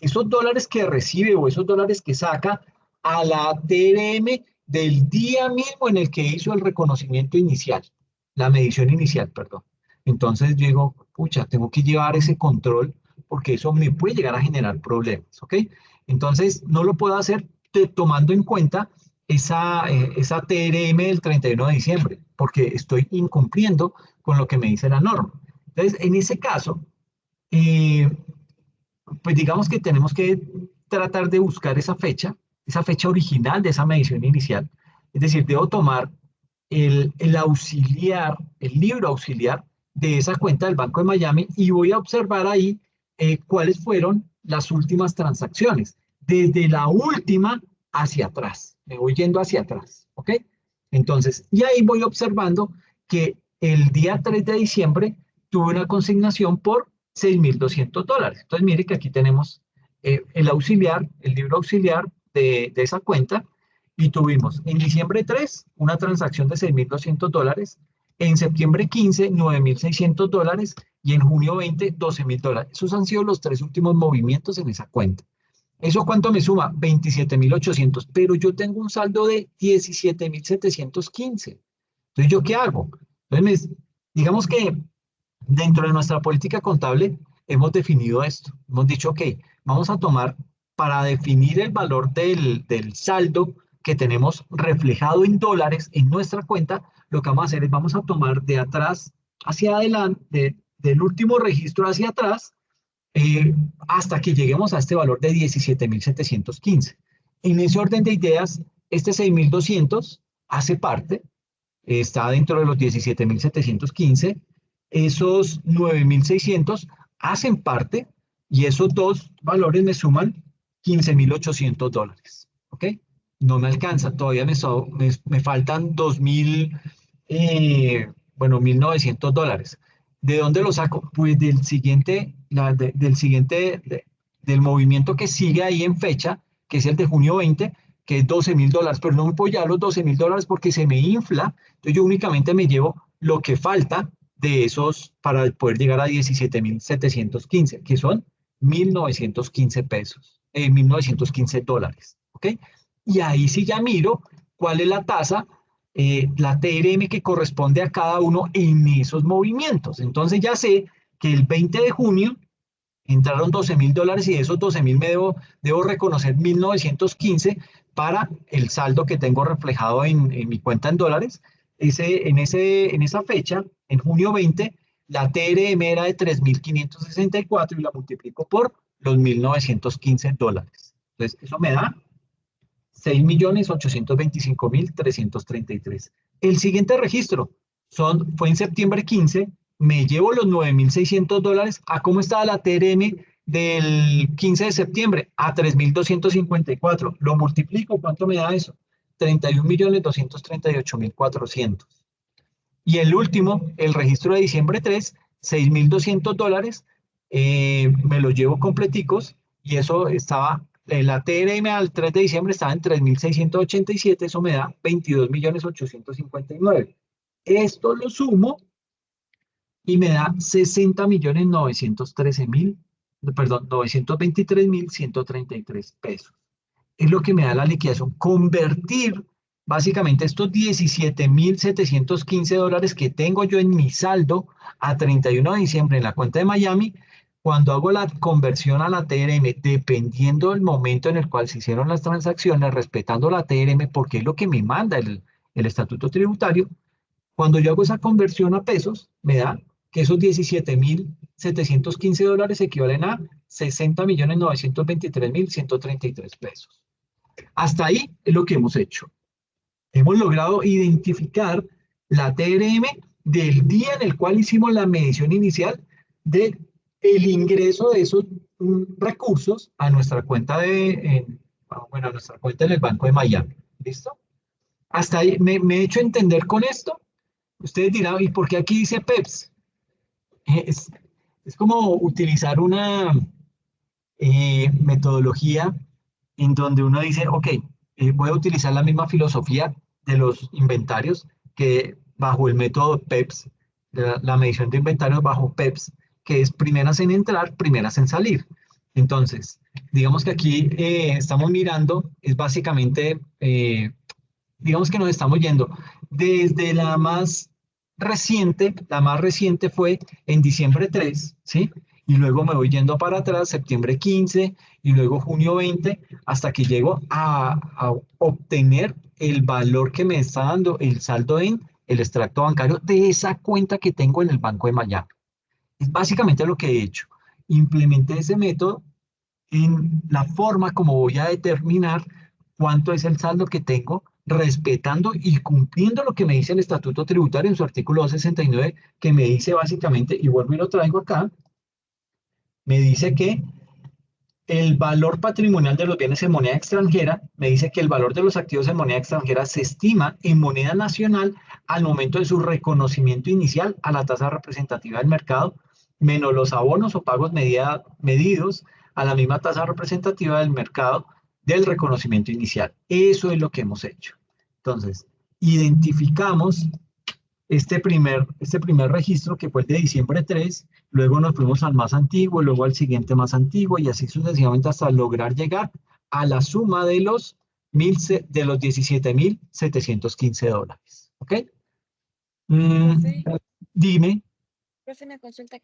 esos dólares que recibe o esos dólares que saca a la TRM del día mismo en el que hizo el reconocimiento inicial, la medición inicial, perdón. Entonces yo digo, pucha, tengo que llevar ese control porque eso me puede llegar a generar problemas, ¿ok? Entonces no lo puedo hacer tomando en cuenta esa TRM del 31 de diciembre, porque estoy incumpliendo con lo que me dice la norma. Entonces, en ese caso, pues digamos que tenemos que tratar de buscar esa fecha original de esa medición inicial. Es decir, debo tomar el auxiliar, el libro auxiliar de esa cuenta del Banco de Miami y voy a observar ahí cuáles fueron las últimas transacciones, desde la última hacia atrás. Me voy yendo hacia atrás, ¿ok? Entonces, y ahí voy observando que el día 3 de diciembre tuve una consignación por 6.200 dólares. Entonces, mire que aquí tenemos el auxiliar, el libro auxiliar de esa cuenta, y tuvimos en diciembre 3 una transacción de 6.200 dólares, en septiembre 15, 9.600 dólares, y en junio 20, 12.000 dólares. Esos han sido los 3 últimos movimientos en esa cuenta. ¿Eso cuánto me suma? 27.800, pero yo tengo un saldo de 17.715. Entonces, ¿yo qué hago? Entonces, digamos que dentro de nuestra política contable hemos definido esto. Hemos dicho, ok, vamos a tomar para definir el valor del saldo que tenemos reflejado en dólares en nuestra cuenta, lo que vamos a hacer es vamos a tomar de atrás hacia adelante, del último registro hacia atrás, hasta que lleguemos a este valor de 17.715. En ese orden de ideas, este 6.200 hace parte, está dentro de los 17.715, esos 9.600 hacen parte y esos dos valores me suman 15.800 dólares. ¿Ok? No me alcanza, todavía me faltan 2.000, bueno, 1.900 dólares. ¿De dónde lo saco? Pues del siguiente, del movimiento que sigue ahí en fecha, que es el de junio 20, que es 12.000 dólares, pero no me puedo llevar los 12.000 dólares porque se me infla, entonces yo únicamente me llevo lo que falta de esos para poder llegar a 17.715, que son 1.915 pesos, 1.915 dólares, ¿ok? Y ahí sí ya miro cuál es la tasa, la TRM que corresponde a cada uno en esos movimientos. Entonces ya sé que el 20 de junio entraron 12.000 dólares y de esos 12.000 debo reconocer 1.915 para el saldo que tengo reflejado en mi cuenta en dólares. En esa fecha, en junio 20, la TRM era de 3.564 y la multiplico por los 1.915 dólares. Entonces, eso me da 6.825.333. El siguiente registro fue en septiembre 15, me llevo los $9.600. ¿A cómo estaba la TRM del 15 de septiembre? A 3.254. Lo multiplico, ¿cuánto me da eso? 31.238.400. Y el último, el registro de diciembre 3, $6.200, me lo llevo completicos y eso estaba, la TRM al 3 de diciembre estaba en 3.687, eso me da 22.859. Esto lo sumo y me da 923.133 pesos. Es lo que me da la liquidación. Convertir básicamente estos $17.715 que tengo yo en mi saldo a 31 de diciembre en la cuenta de Miami, cuando hago la conversión a la TRM, dependiendo del momento en el cual se hicieron las transacciones, respetando la TRM, porque es lo que me manda el estatuto tributario, cuando yo hago esa conversión a pesos, me da que esos $17.715 equivalen a 60.923.133 pesos. Hasta ahí es lo que hemos hecho. Hemos logrado identificar la TRM del día en el cual hicimos la medición inicial del ingreso de esos recursos a nuestra cuenta a nuestra cuenta en el Banco de Miami. ¿Listo? Hasta ahí me he hecho entender con esto. Ustedes dirán, ¿y por qué aquí dice PEPS? Es como utilizar una metodología en donde uno dice, ok, voy a utilizar la misma filosofía de los inventarios que bajo el método PEPS, la medición de inventarios bajo PEPS, que es primeras en entrar, primeras en salir. Entonces, digamos que aquí estamos mirando, es básicamente, digamos que nos estamos yendo desde la más reciente fue en diciembre 3, ¿sí? Y luego me voy yendo para atrás, septiembre 15, y luego junio 20, hasta que llego a obtener el valor que me está dando el saldo en el extracto bancario de esa cuenta que tengo en el Banco de Miami. Es básicamente lo que he hecho. Implementé ese método en la forma como voy a determinar cuánto es el saldo que tengo, respetando y cumpliendo lo que me dice el Estatuto Tributario en su artículo 269, que me dice básicamente, y vuelvo y lo traigo acá, me dice que el valor patrimonial de los bienes en moneda extranjera, me dice que el valor de los activos en moneda extranjera se estima en moneda nacional al momento de su reconocimiento inicial a la tasa representativa del mercado, menos los abonos o pagos medidos a la misma tasa representativa del mercado del reconocimiento inicial. Eso es lo que hemos hecho. Entonces, identificamos este primer registro que fue el de diciembre 3, luego nos fuimos al más antiguo, luego al siguiente más antiguo y así sucesivamente hasta lograr llegar a la suma de los $17.715. ¿Ok? Profe, Dime. profe, una consulta.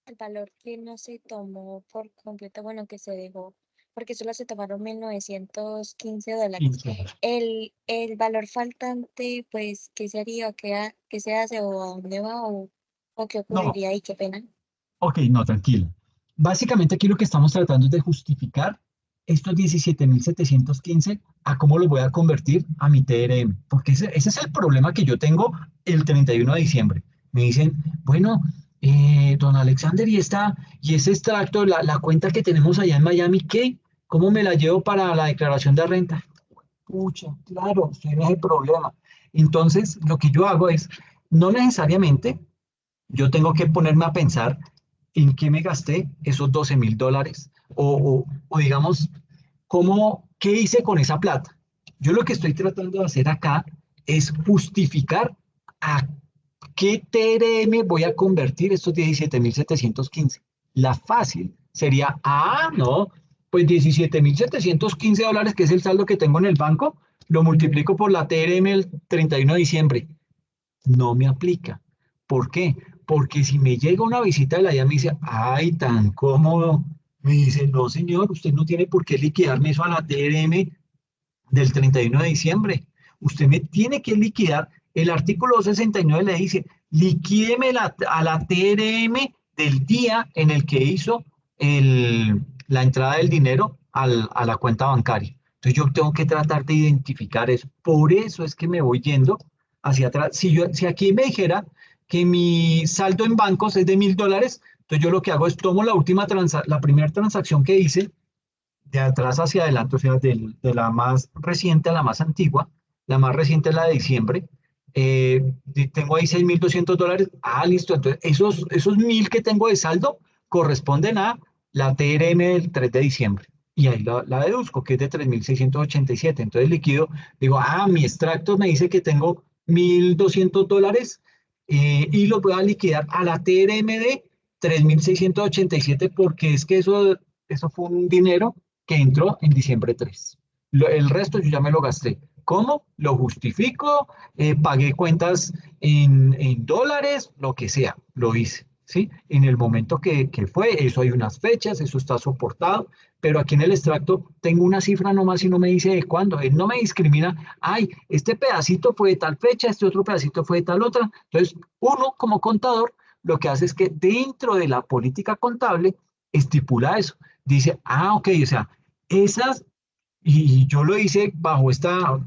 El valor que no se tomó por completo, bueno, que se dejó, porque solo se tomaron $1.915. 15. El valor faltante, pues, ¿qué sería? ¿Qué se hace? ¿O a dónde va? ¿O qué No, ocurriría ahí? Qué pena. ok, no, tranquilo. Básicamente aquí lo que estamos tratando es de justificar estos 17.715 a cómo los voy a convertir a mi TRM, porque ese es el problema que yo tengo el 31 de diciembre. Me dicen, bueno, don Alexander, y ese extracto, la cuenta que tenemos allá en Miami, ¿qué? ¿Cómo me la llevo para la declaración de renta? Pucha, claro, ese es el problema. Entonces, lo que yo hago es, no necesariamente yo tengo que ponerme a pensar en qué me gasté esos $12.000 o digamos, ¿qué hice con esa plata? Yo lo que estoy tratando de hacer acá es justificar a qué TRM voy a convertir estos 17.715. La fácil sería, no, pues $17.715, que es el saldo que tengo en el banco, lo multiplico por la TRM el 31 de diciembre. No me aplica. ¿Por qué? Porque si me llega una visita de la DIAN, me dice, ay, tan cómodo. Me dice, no, señor, usted no tiene por qué liquidarme eso a la TRM del 31 de diciembre. Usted me tiene que liquidar. El artículo 269 le dice, liquídeme a la TRM del día en el que hizo la entrada del dinero a la cuenta bancaria. Entonces yo tengo que tratar de identificar eso. Por eso es que me voy yendo hacia atrás. Si aquí me dijera que mi saldo en bancos es de $1.000, entonces yo lo que hago es tomo la primera transacción que hice de atrás hacia adelante, o sea, de la más reciente a la más antigua. La más reciente es la de diciembre. Tengo ahí $6.200. Ah, listo. Entonces, esos 1.000 que tengo de saldo corresponden a la TRM del 3 de diciembre. Y ahí la deduzco, que es de 3.687. Entonces liquido, digo, mi extracto me dice que tengo $1.200 y lo voy a liquidar a la TRM de 3.687 porque es que eso fue un dinero que entró en diciembre 3. El resto yo ya me lo gasté. ¿Cómo? Lo justifico, pagué cuentas en dólares, lo que sea, lo hice, ¿sí? En el momento que fue, eso hay unas fechas, eso está soportado, pero aquí en el extracto tengo una cifra nomás y no me dice de cuándo. Él no me discrimina, este pedacito fue de tal fecha, este otro pedacito fue de tal otra. Entonces, uno como contador, lo que hace es que dentro de la política contable estipula eso. Dice, ok, o sea, esas, y yo lo hice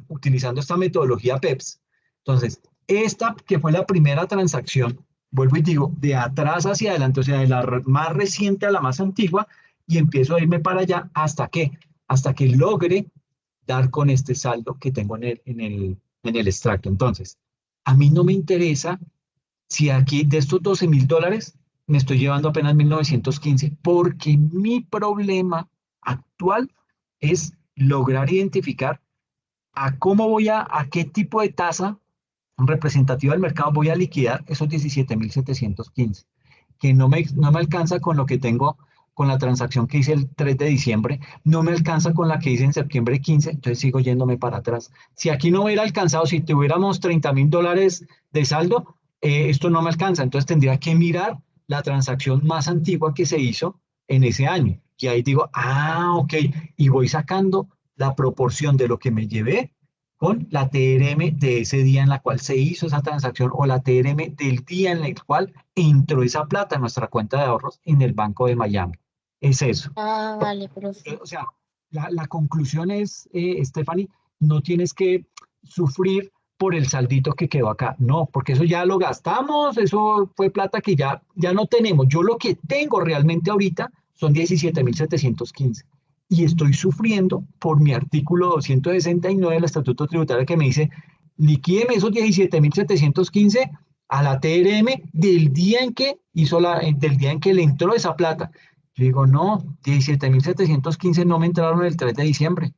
utilizando esta metodología PEPS. Entonces, esta que fue la primera transacción, vuelvo y digo, de atrás hacia adelante, o sea, de la más reciente a la más antigua, y empiezo a irme para allá hasta que logre dar con este saldo que tengo en el extracto. Entonces, a mí no me interesa si aquí de estos $12.000 me estoy llevando apenas 1.915, porque mi problema actual es lograr identificar a qué tipo de tasa representativa del mercado voy a liquidar esos 17.715, que no me alcanza con lo que tengo con la transacción que hice el 3 de diciembre, no me alcanza con la que hice en septiembre 15, entonces sigo yéndome para atrás. Si aquí no hubiera alcanzado, si tuviéramos $30.000 de saldo, esto no me alcanza, entonces tendría que mirar la transacción más antigua que se hizo en ese año. Y ahí digo, ok, y voy sacando la proporción de lo que me llevé con la TRM de ese día en la cual se hizo esa transacción o la TRM del día en el cual entró esa plata en nuestra cuenta de ahorros en el Banco de Miami. Es eso. Ah, vale, profe. O sea, la conclusión es, Stephanie, no tienes que sufrir por el saldito que quedó acá. No, porque eso ya lo gastamos, eso fue plata que ya no tenemos. Yo lo que tengo realmente ahorita son 17.715 y estoy sufriendo por mi artículo 269 del Estatuto Tributario que me dice, liquídeme esos 17.715 a la TRM del día en que le entró esa plata. Yo digo, no, 17.715 no me entraron el 3 de diciembre,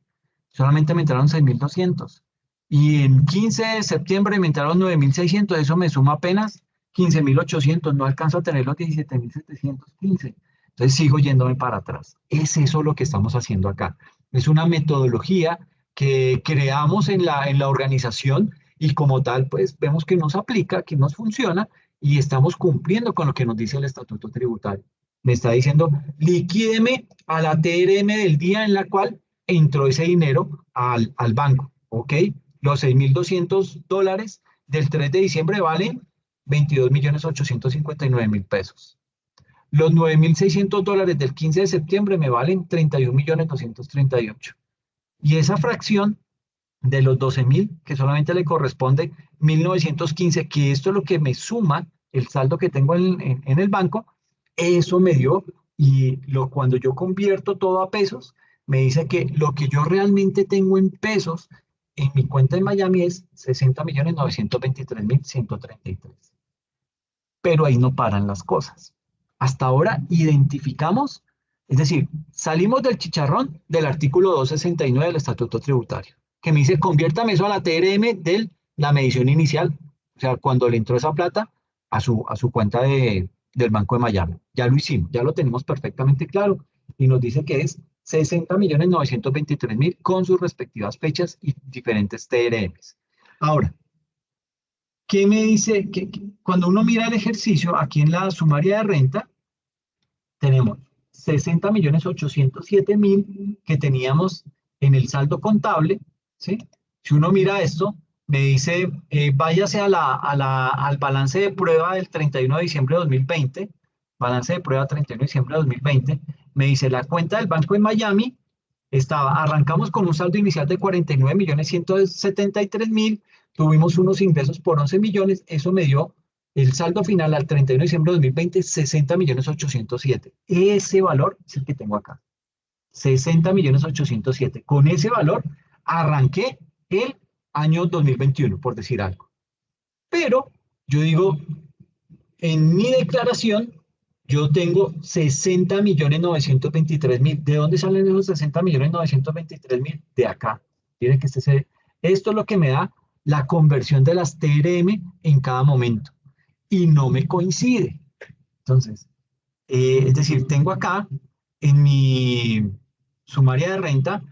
solamente me entraron 6.200. Y en 15 de septiembre me entraron 9.600, eso me suma apenas 15.800, no alcanzo a tener los 17.715. Entonces sigo yéndome para atrás. Es eso lo que estamos haciendo acá. Es una metodología que creamos en la organización y como tal, pues vemos que nos aplica, que nos funciona y estamos cumpliendo con lo que nos dice el Estatuto Tributario. Me está diciendo, liquídeme a la TRM del día en la cual entró ese dinero al banco, ¿ok? Los $6.200 del 3 de diciembre valen 22.859.000 pesos. Los $9.600 del 15 de septiembre me valen 31.238.000. Y esa fracción de los 12.000, que solamente le corresponde 1.915, que esto es lo que me suma el saldo que tengo en el banco, eso me dio, y cuando yo convierto todo a pesos, me dice que lo que yo realmente tengo en pesos en mi cuenta en Miami es 60.923.133. Pero ahí no paran las cosas. Hasta ahora identificamos, es decir, salimos del chicharrón del artículo 269 del Estatuto Tributario, que me dice, conviértame eso a la TRM de la medición inicial, o sea, cuando le entró esa plata a su cuenta del Banco de Miami. Ya lo hicimos, ya lo tenemos perfectamente claro, y nos dice que es 60.923.000 con sus respectivas fechas y diferentes TRMs. Ahora, ¿qué me dice? Que cuando uno mira el ejercicio, aquí en la sumaria de renta, tenemos 60.807.000 que teníamos en el saldo contable, ¿sí? Si uno mira esto, me dice, váyase al balance de prueba del 31 de diciembre de 2020, balance de prueba 31 de diciembre de 2020, me dice la cuenta del Banco de Miami, arrancamos con un saldo inicial de 49.173.000, tuvimos unos ingresos por 11 millones, eso me dio el saldo final al 31 de diciembre de 2020, 60.807.000. Ese valor es el que tengo acá, 60.807.000. Con ese valor arranqué el año 2021, por decir algo. Pero yo digo, en mi declaración, yo tengo 60.923.000. ¿De dónde salen esos 60.923.000? De acá. Miren que esto es lo que me da la conversión de las TRM en cada momento. Y no me coincide. Entonces, es decir, tengo acá en mi sumaria de renta,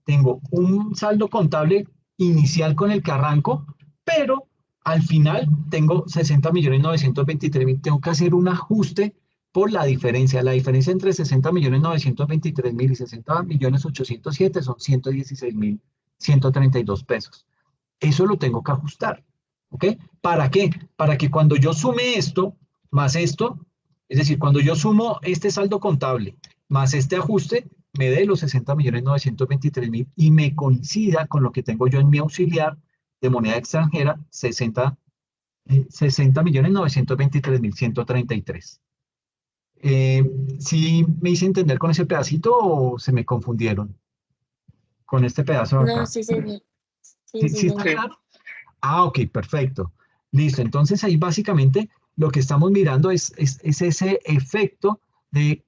tengo un saldo contable inicial con el que arranco, pero al final tengo 60.923.000. Tengo que hacer un ajuste por la diferencia. La diferencia entre 60.923.000 y 60.807.000 son 116.132 pesos. Eso lo tengo que ajustar. ¿Ok? ¿Para qué? Para que cuando yo sume esto, más esto, es decir, cuando yo sumo este saldo contable, más este ajuste, me dé los 60.923.000 y me coincida con lo que tengo yo en mi auxiliar de moneda extranjera, 60.923.133. ¿Sí me hice entender con ese pedacito o se me confundieron con este pedazo de No, acá? sí, sí, sí, ¿Sí, sí, sí está señor. claro? Ah, ok, perfecto. Listo. Entonces ahí básicamente lo que estamos mirando es ese efecto de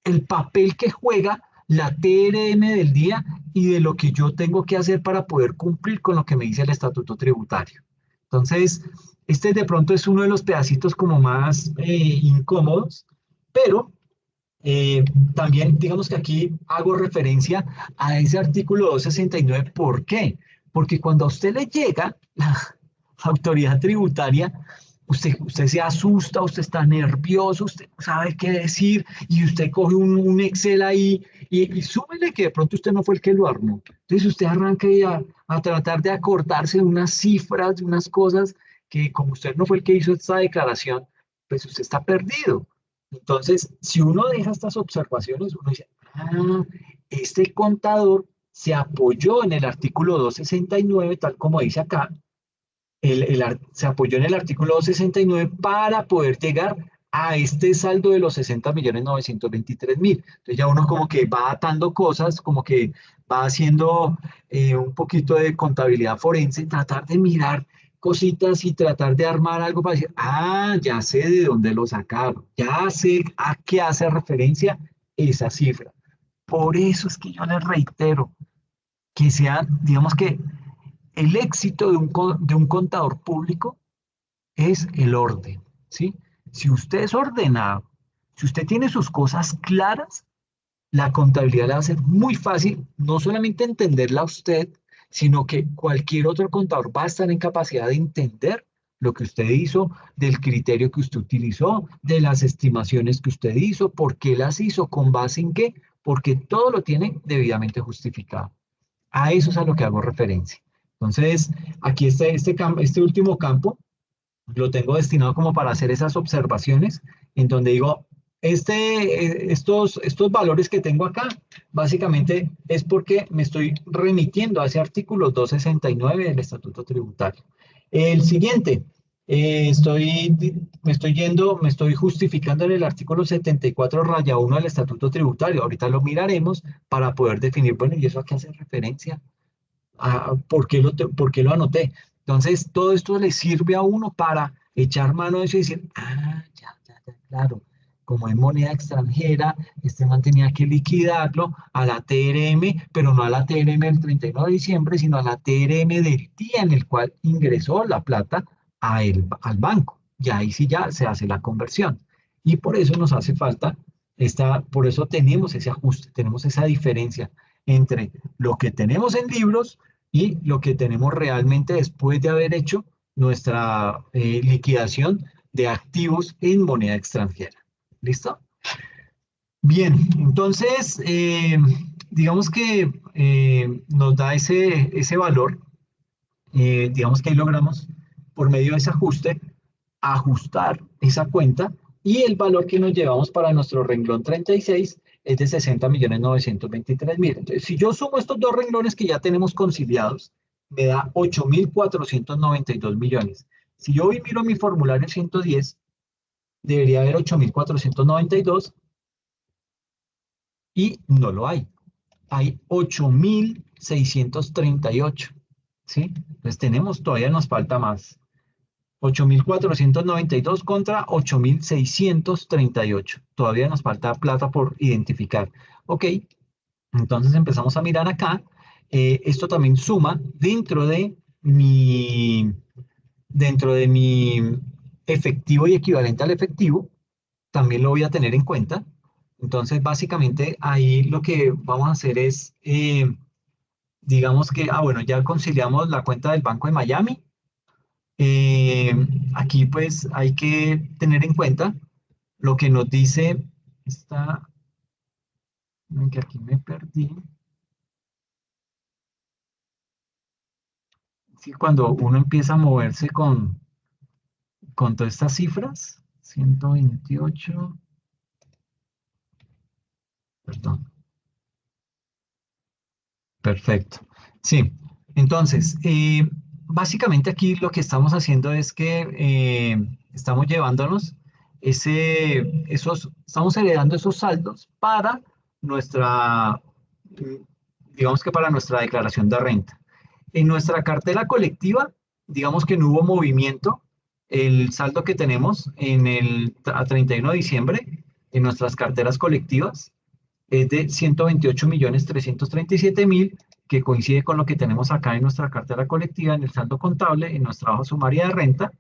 el papel que juega la TRM del día y de lo que yo tengo que hacer para poder cumplir con lo que me dice el estatuto tributario. Entonces, este de pronto es uno de los pedacitos como más incómodos, pero también digamos que aquí hago referencia a ese artículo 269. ¿Por qué? Porque cuando a usted le llega la autoridad tributaria, usted se asusta, usted está nervioso, usted no sabe qué decir y usted coge un Excel ahí y súmele que de pronto usted no fue el que lo armó. Entonces usted arranca a tratar de acordarse de unas cifras, de unas cosas que como usted no fue el que hizo esta declaración, pues usted está perdido. Entonces, si uno deja estas observaciones, uno dice, este contador se apoyó en el artículo 269, tal como dice acá, se apoyó en el artículo 269 para poder llegar a este saldo de los 60.923.000. Entonces ya uno como que va atando cosas, como que va haciendo un poquito de contabilidad forense, tratar de mirar cositas y tratar de armar algo para decir, ya sé de dónde lo sacaron, ya sé a qué hace referencia esa cifra. Por eso es que yo les reitero que sea, digamos que el éxito de un contador público es el orden, ¿sí? Si usted es ordenado, si usted tiene sus cosas claras, la contabilidad le va a ser muy fácil, no solamente entenderla a usted, sino que cualquier otro contador va a estar en capacidad de entender lo que usted hizo, del criterio que usted utilizó, de las estimaciones que usted hizo, por qué las hizo, con base en qué, porque todo lo tiene debidamente justificado. A eso es a lo que hago referencia. Entonces, aquí este último campo lo tengo destinado como para hacer esas observaciones, en donde digo, estos valores que tengo acá, básicamente es porque me estoy remitiendo a ese artículo 269 del Estatuto Tributario. El siguiente, me estoy justificando en el artículo 74-1 del Estatuto Tributario. Ahorita lo miraremos para poder definir, bueno, ¿y eso a qué hace referencia? ¿Por qué lo anoté? Entonces, todo esto le sirve a uno para echar mano de eso y decir, ya, claro, como es moneda extranjera, este man tenía que liquidarlo a la TRM, pero no a la TRM del 31 de diciembre, sino a la TRM del día en el cual ingresó la plata al banco. Y ahí sí ya se hace la conversión. Y por eso nos hace falta, por eso tenemos ese ajuste, tenemos esa diferencia entre lo que tenemos en libros y lo que tenemos realmente después de haber hecho nuestra liquidación de activos en moneda extranjera. ¿Listo? Bien, entonces, digamos que nos da ese valor, digamos que ahí logramos, por medio de ese ajuste, ajustar esa cuenta y el valor que nos llevamos para nuestro renglón 36 es de 60.923.000. Entonces, si yo sumo estos dos renglones que ya tenemos conciliados, me da 8.492 millones. Si yo hoy miro mi formulario 110, debería haber 8.492 y no lo hay. Hay 8.638, ¿sí? Entonces todavía nos falta más. 8.492 contra 8.638. Todavía nos falta plata por identificar. Ok, entonces empezamos a mirar acá. Esto también suma dentro de mi efectivo y equivalente al efectivo. También lo voy a tener en cuenta. Entonces, básicamente, ahí lo que vamos a hacer es, digamos que, bueno, ya conciliamos la cuenta del Banco de Miami. Aquí pues hay que tener en cuenta lo que nos dice que aquí me perdí. Sí, cuando uno empieza a moverse con todas estas cifras, 128, perdón. Perfecto. Sí, entonces, básicamente aquí lo que estamos haciendo es que estamos llevándonos estamos heredando esos saldos para nuestra, digamos que para nuestra declaración de renta. En nuestra cartera colectiva, digamos que no hubo movimiento. El saldo que tenemos a 31 de diciembre en nuestras carteras colectivas es de 128.337.000, que coincide con lo que tenemos acá en nuestra cartera colectiva, en el saldo contable, en nuestra hoja sumaria de renta,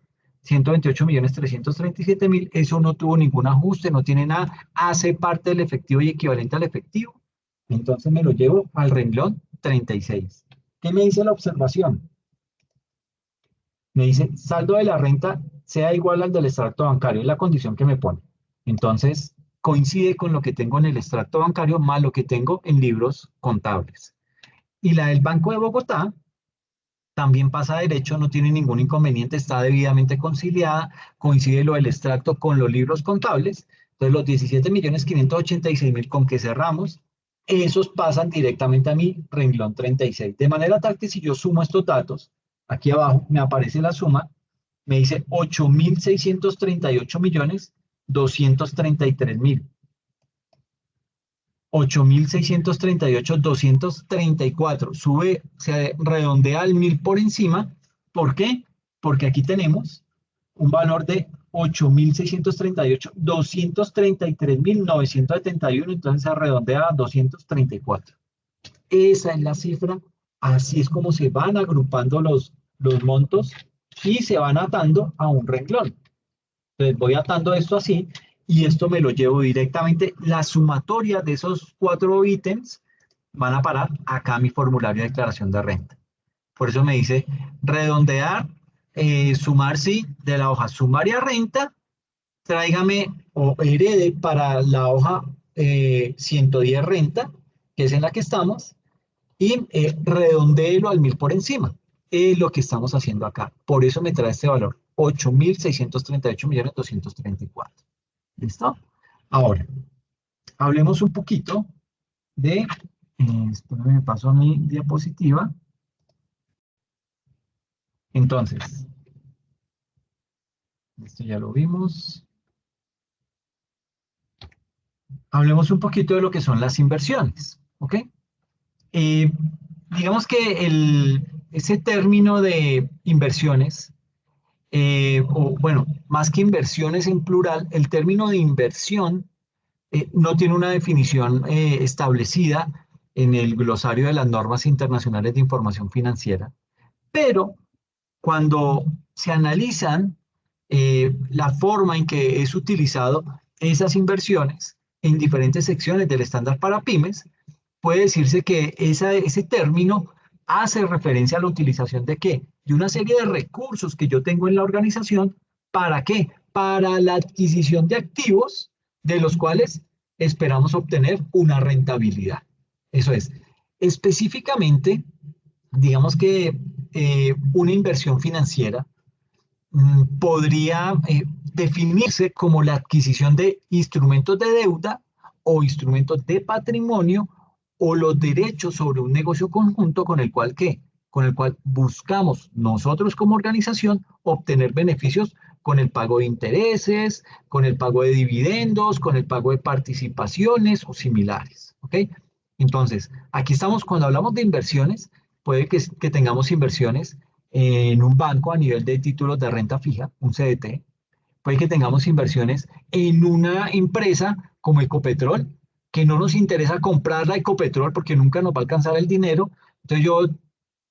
128.337.000. Eso no tuvo ningún ajuste, no tiene nada, hace parte del efectivo y equivalente al efectivo. Entonces me lo llevo al renglón 36. ¿Qué me dice la observación? Me dice, saldo de la renta sea igual al del extracto bancario, es la condición que me pone. Entonces, coincide con lo que tengo en el extracto bancario más lo que tengo en libros contables. Y la del Banco de Bogotá también pasa derecho, no tiene ningún inconveniente, está debidamente conciliada, coincide lo del extracto con los libros contables. Entonces, los 17.586.000 con que cerramos, esos pasan directamente a mi renglón 36. De manera tal que si yo sumo estos datos, aquí abajo me aparece la suma, me dice 8.638.233.000. 8.638.234. Sube, se redondea al 1.000 por encima. ¿Por qué? Porque aquí tenemos un valor de 8.638.233.971, entonces se redondea a 234. Esa es la cifra. Así es como se van agrupando los montos y se van atando a un renglón. Entonces voy atando esto así y esto me lo llevo directamente. La sumatoria de esos 4 ítems van a parar acá a mi formulario de declaración de renta. Por eso me dice redondear, sumar sí, de la hoja sumaria renta, tráigame o herede para la hoja 110 renta, que es en la que estamos, y redondéelo al 1.000 por encima. Es lo que estamos haciendo acá. Por eso me trae este valor, 8.638.234. ¿Listo? Ahora, hablemos un poquito de, espérame, me paso a mi diapositiva. Entonces, esto ya lo vimos. Hablemos un poquito de lo que son las inversiones, ¿ok? Digamos que ese término de inversiones, o bueno, más que inversiones en plural, el término de inversión no tiene una definición establecida en el glosario de las normas internacionales de información financiera, pero cuando se analizan la forma en que es utilizado esas inversiones en diferentes secciones del estándar para pymes, puede decirse que ese término hace referencia a la utilización de ¿qué? De una serie de recursos que yo tengo en la organización. ¿Para qué? Para la adquisición de activos de los cuales esperamos obtener una rentabilidad. Eso es. Específicamente, digamos que una inversión financiera podría definirse como la adquisición de instrumentos de deuda o instrumentos de patrimonio o los derechos sobre un negocio conjunto con el cual, ¿qué? Con el cual buscamos nosotros como organización obtener beneficios con el pago de intereses, con el pago de dividendos, con el pago de participaciones o similares, ¿ok? Entonces, aquí estamos, cuando hablamos de inversiones, puede que tengamos inversiones en un banco a nivel de títulos de renta fija, un CDT, puede que tengamos inversiones en una empresa como Ecopetrol, que no nos interesa comprar la Ecopetrol porque nunca nos va a alcanzar el dinero. Entonces yo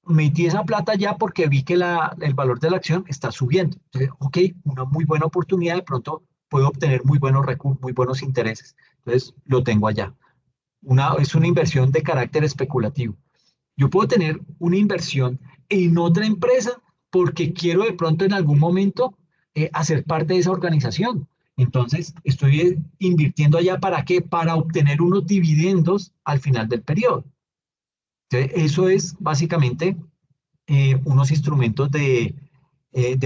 metí esa plata ya porque vi que el valor de la acción está subiendo. Entonces, ok, una muy buena oportunidad, de pronto puedo obtener muy buenos recursos, muy buenos intereses. Entonces lo tengo allá. Es una inversión de carácter especulativo. Yo puedo tener una inversión en otra empresa porque quiero de pronto en algún momento hacer parte de esa organización. Entonces, estoy invirtiendo allá ¿para qué? Para obtener unos dividendos al final del periodo. Entonces, eso es básicamente unos instrumentos de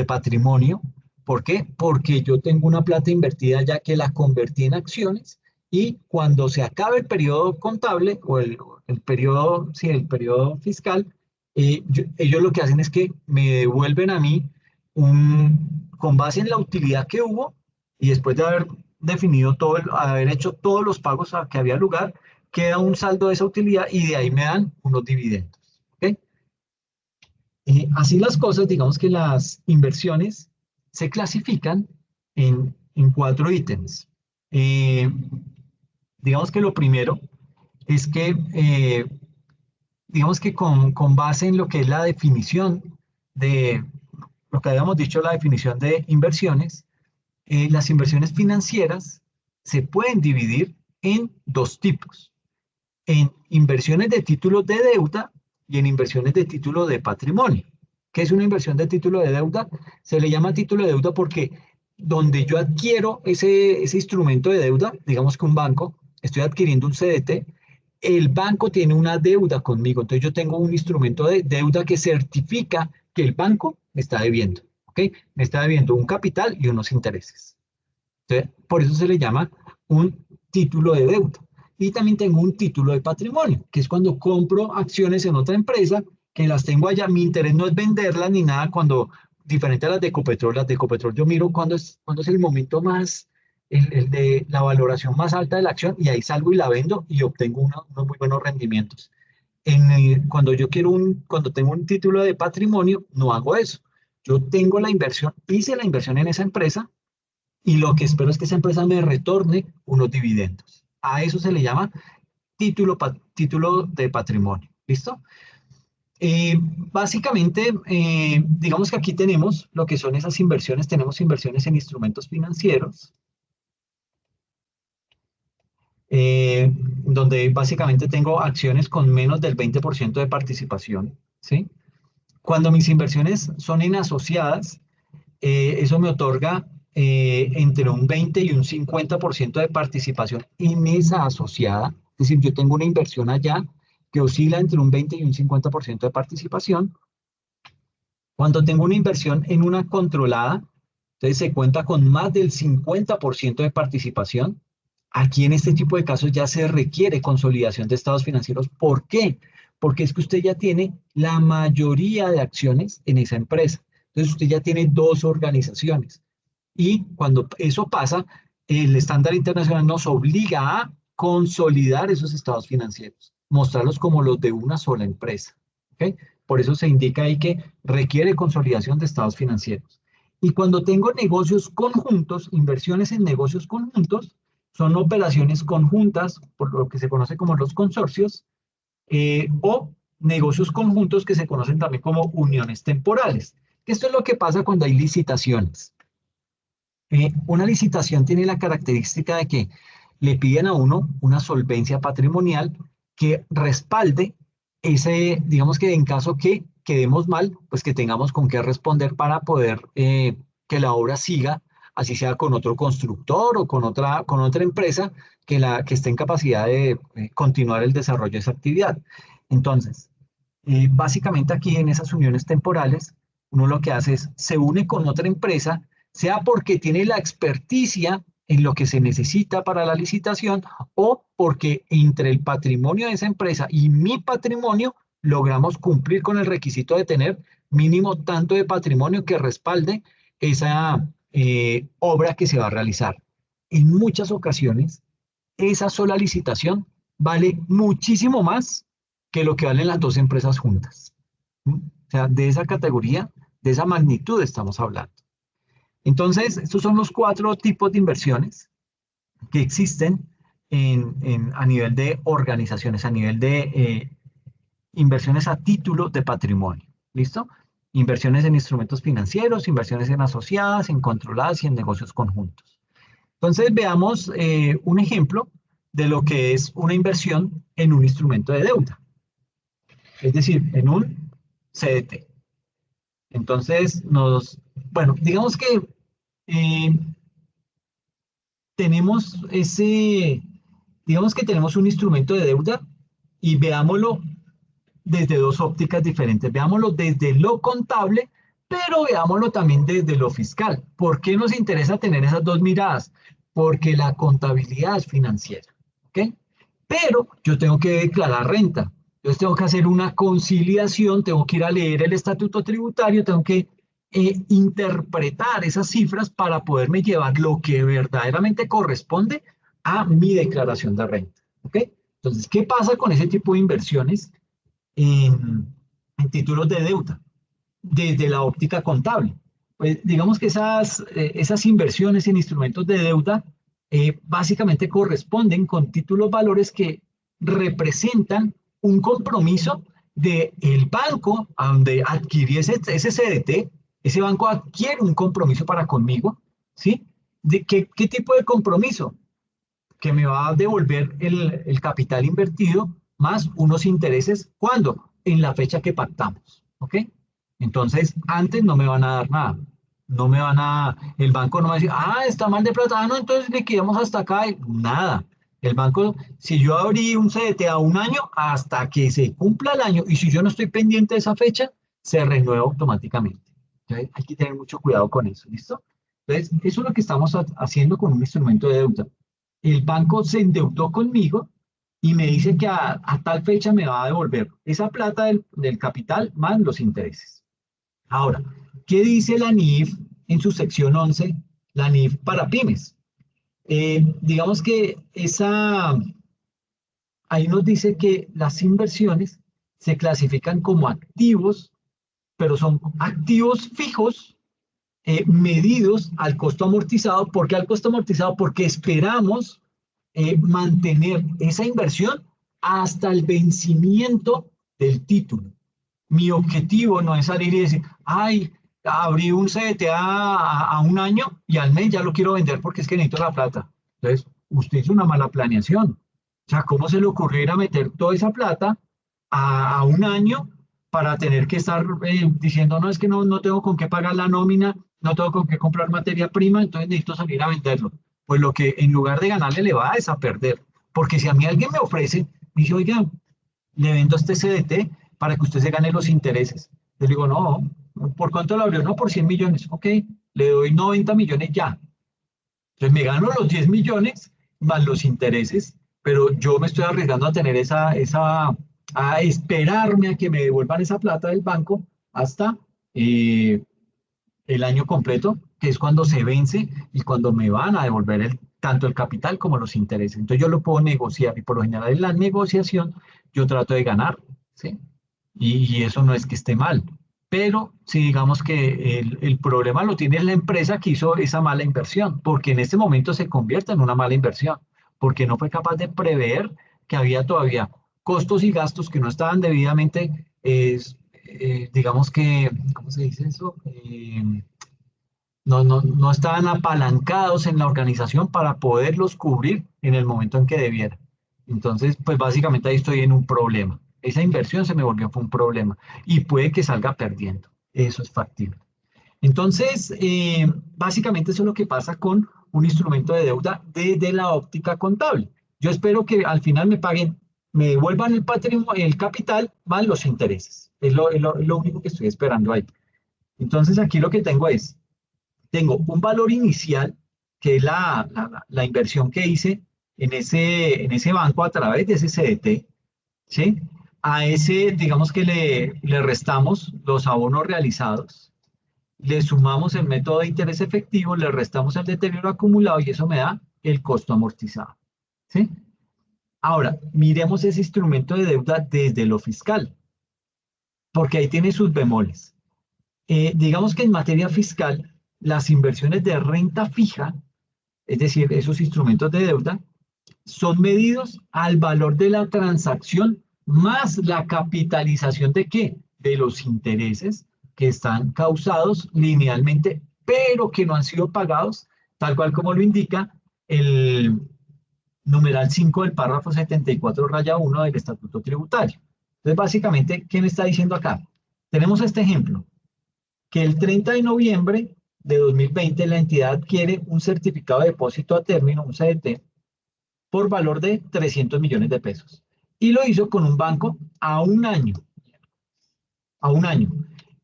patrimonio. ¿Por qué? Porque yo tengo una plata invertida ya que la convertí en acciones y cuando se acabe el periodo contable o el periodo, sí, el periodo fiscal, ellos lo que hacen es que me devuelven a mí con base en la utilidad que hubo y después de haber definido todo, haber hecho todos los pagos a que había lugar, queda un saldo de esa utilidad y de ahí me dan unos dividendos. ¿Okay? Así las cosas, digamos que las inversiones se clasifican en 4 ítems. Digamos que lo primero es que, digamos que con base en lo que es la definición de, lo que habíamos dicho, la definición de inversiones, las inversiones financieras se pueden dividir en 2 tipos. En inversiones de títulos de deuda y en inversiones de título de patrimonio. ¿Qué es una inversión de título de deuda? Se le llama título de deuda porque donde yo adquiero ese instrumento de deuda, digamos que un banco, estoy adquiriendo un CDT, el banco tiene una deuda conmigo, entonces yo tengo un instrumento de deuda que certifica que el banco me está debiendo, ¿ok? Me está debiendo un capital y unos intereses. Entonces, por eso se le llama un título de deuda. Y también tengo un título de patrimonio, que es cuando compro acciones en otra empresa, que las tengo allá. Mi interés no es venderlas ni nada, diferente a las de Ecopetrol yo miro cuándo es el momento más, el de la valoración más alta de la acción, y ahí salgo y la vendo y obtengo unos muy buenos rendimientos. Cuando tengo un título de patrimonio, no hago eso. Yo tengo la inversión, hice la inversión en esa empresa, y lo que espero es que esa empresa me retorne unos dividendos. A eso se le llama título de patrimonio. ¿Listo? Básicamente, digamos que aquí tenemos lo que son esas inversiones. Tenemos inversiones en instrumentos financieros, donde básicamente tengo acciones con menos del 20% de participación. ¿Sí? Cuando mis inversiones son en asociadas, eso me otorga entre un 20 y un 50% de participación en esa asociada. Es decir, yo tengo una inversión allá que oscila entre un 20 y un 50% de participación. Cuando tengo una inversión en una controlada, entonces se cuenta con más del 50% de participación. Aquí en este tipo de casos ya se requiere consolidación de estados financieros. ¿Por qué? Porque es que usted ya tiene la mayoría de acciones en esa empresa. Entonces usted ya tiene 2 organizaciones. Y cuando eso pasa, el estándar internacional nos obliga a consolidar esos estados financieros, mostrarlos como los de una sola empresa. ¿Okay? Por eso se indica ahí que requiere consolidación de estados financieros. Y cuando tengo negocios conjuntos, inversiones en negocios conjuntos, son operaciones conjuntas, por lo que se conoce como los consorcios, o negocios conjuntos que se conocen también como uniones temporales. Esto es lo que pasa cuando hay licitaciones. Una licitación tiene la característica de que le piden a uno una solvencia patrimonial que respalde digamos que en caso que quedemos mal, pues que tengamos con qué responder para poder que la obra siga, así sea con otro constructor o con otra empresa que esté en capacidad de continuar el desarrollo de esa actividad. Entonces, básicamente aquí en esas uniones temporales, uno lo que hace es se une con otra empresa, sea porque tiene la experticia en lo que se necesita para la licitación o porque entre el patrimonio de esa empresa y mi patrimonio logramos cumplir con el requisito de tener mínimo tanto de patrimonio que respalde esa obra que se va a realizar. En muchas ocasiones, esa sola licitación vale muchísimo más que lo que valen las dos empresas juntas. ¿Mm? O sea, de esa categoría, de esa magnitud estamos hablando. Entonces, estos son los 4 tipos de inversiones que existen a nivel de organizaciones, a nivel de inversiones a título de patrimonio. ¿Listo? Inversiones en instrumentos financieros, inversiones en asociadas, en controladas y en negocios conjuntos. Entonces, veamos un ejemplo de lo que es una inversión en un instrumento de deuda. Es decir, en un CDT. Entonces, bueno, digamos que tenemos digamos que tenemos un instrumento de deuda y veámoslo desde 2 ópticas diferentes. Veámoslo desde lo contable, pero veámoslo también desde lo fiscal. ¿Por qué nos interesa tener esas 2 miradas? Porque la contabilidad es financiera, ¿ok? Pero yo tengo que declarar renta. Entonces tengo que hacer una conciliación, tengo que ir a leer el estatuto tributario, tengo que interpretar esas cifras para poderme llevar lo que verdaderamente corresponde a mi declaración de renta, ¿ok? Entonces, ¿qué pasa con ese tipo de inversiones en títulos de deuda desde la óptica contable? Pues digamos que esas inversiones en instrumentos de deuda básicamente corresponden con títulos valores que representan un compromiso del banco a donde adquirí ese CDT. Ese banco adquiere un compromiso para conmigo, ¿sí? ¿De qué tipo de compromiso? Que me va a devolver el capital invertido más unos intereses. ¿Cuándo? En la fecha que pactamos, ¿ok? Entonces, antes no me van a dar nada. No me van a, el banco no va a decir, está mal de plata, no, entonces liquidamos hasta acá. Nada. El banco, si yo abrí un CDT a 1 año, hasta que se cumpla el año, y si yo no estoy pendiente de esa fecha, se renueva automáticamente. Entonces, hay que tener mucho cuidado con eso, ¿listo? Entonces, eso es lo que estamos haciendo con un instrumento de deuda. El banco se endeudó conmigo y me dice que a tal fecha me va a devolver esa plata del capital más los intereses. Ahora, ¿qué dice la NIF en su sección 11? La NIF para pymes. Digamos que ahí nos dice que las inversiones se clasifican como activos, pero son activos fijos medidos al costo amortizado. ¿Por qué al costo amortizado? Porque esperamos mantener esa inversión hasta el vencimiento del título. Mi objetivo no es salir y decir, abrí un CDT a 1 año y al mes ya lo quiero vender porque es que necesito la plata. Entonces, usted hizo una mala planeación. O sea, ¿cómo se le ocurrió ir a meter toda esa plata a 1 año para tener que estar diciendo, no, es que no tengo con qué pagar la nómina, no tengo con qué comprar materia prima, entonces necesito salir a venderlo? Pues lo que en lugar de ganarle le va a perder. Porque si a mí alguien me ofrece, me dice, oiga, le vendo este CDT para que usted se gane los intereses. Yo le digo, no, ¿por cuánto lo abrió? No, por 100 millones. Ok, le doy 90 millones ya. Entonces me gano los 10 millones más los intereses, pero yo me estoy arriesgando a tener a esperarme a que me devuelvan esa plata del banco hasta el año completo, que es cuando se vence y cuando me van a devolver tanto el capital como los intereses. Entonces yo lo puedo negociar y por lo general en la negociación yo trato de ganar, ¿sí? Y eso no es que esté mal, pero si digamos que el problema lo tiene la empresa que hizo esa mala inversión, porque en este momento se convierte en una mala inversión, porque no fue capaz de prever que había todavía costos y gastos que no estaban debidamente, digamos que, ¿cómo se dice eso? No estaban apalancados en la organización para poderlos cubrir en el momento en que debiera. Entonces, pues básicamente ahí estoy en un problema. Esa inversión se me volvió un problema y puede que salga perdiendo. Eso es factible. Entonces, básicamente eso es lo que pasa con un instrumento de deuda desde la óptica contable. Yo espero que al final me devuelvan el patrimonio, el capital más los intereses. Es lo único que estoy esperando ahí. Entonces aquí lo que tengo un valor inicial, que es la inversión que hice en ese banco a través de ese CDT, ¿sí? A ese, digamos que le restamos los abonos realizados, le sumamos el método de interés efectivo, le restamos el deterioro acumulado y eso me da el costo amortizado, ¿sí? Ahora, miremos ese instrumento de deuda desde lo fiscal, porque ahí tiene sus bemoles. Digamos que en materia fiscal, las inversiones de renta fija, es decir, esos instrumentos de deuda, son medidos al valor de la transacción más la capitalización de ¿qué? De los intereses que están causados linealmente, pero que no han sido pagados, tal cual como lo indica el numeral 5 del párrafo 74, raya 1 del Estatuto Tributario. Entonces, básicamente, ¿qué me está diciendo acá? Tenemos este ejemplo, que el 30 de noviembre de 2020 la entidad adquiere un certificado de depósito a término, un CDT, por valor de 300 millones de pesos. Y lo hizo con un banco a un año. A un año.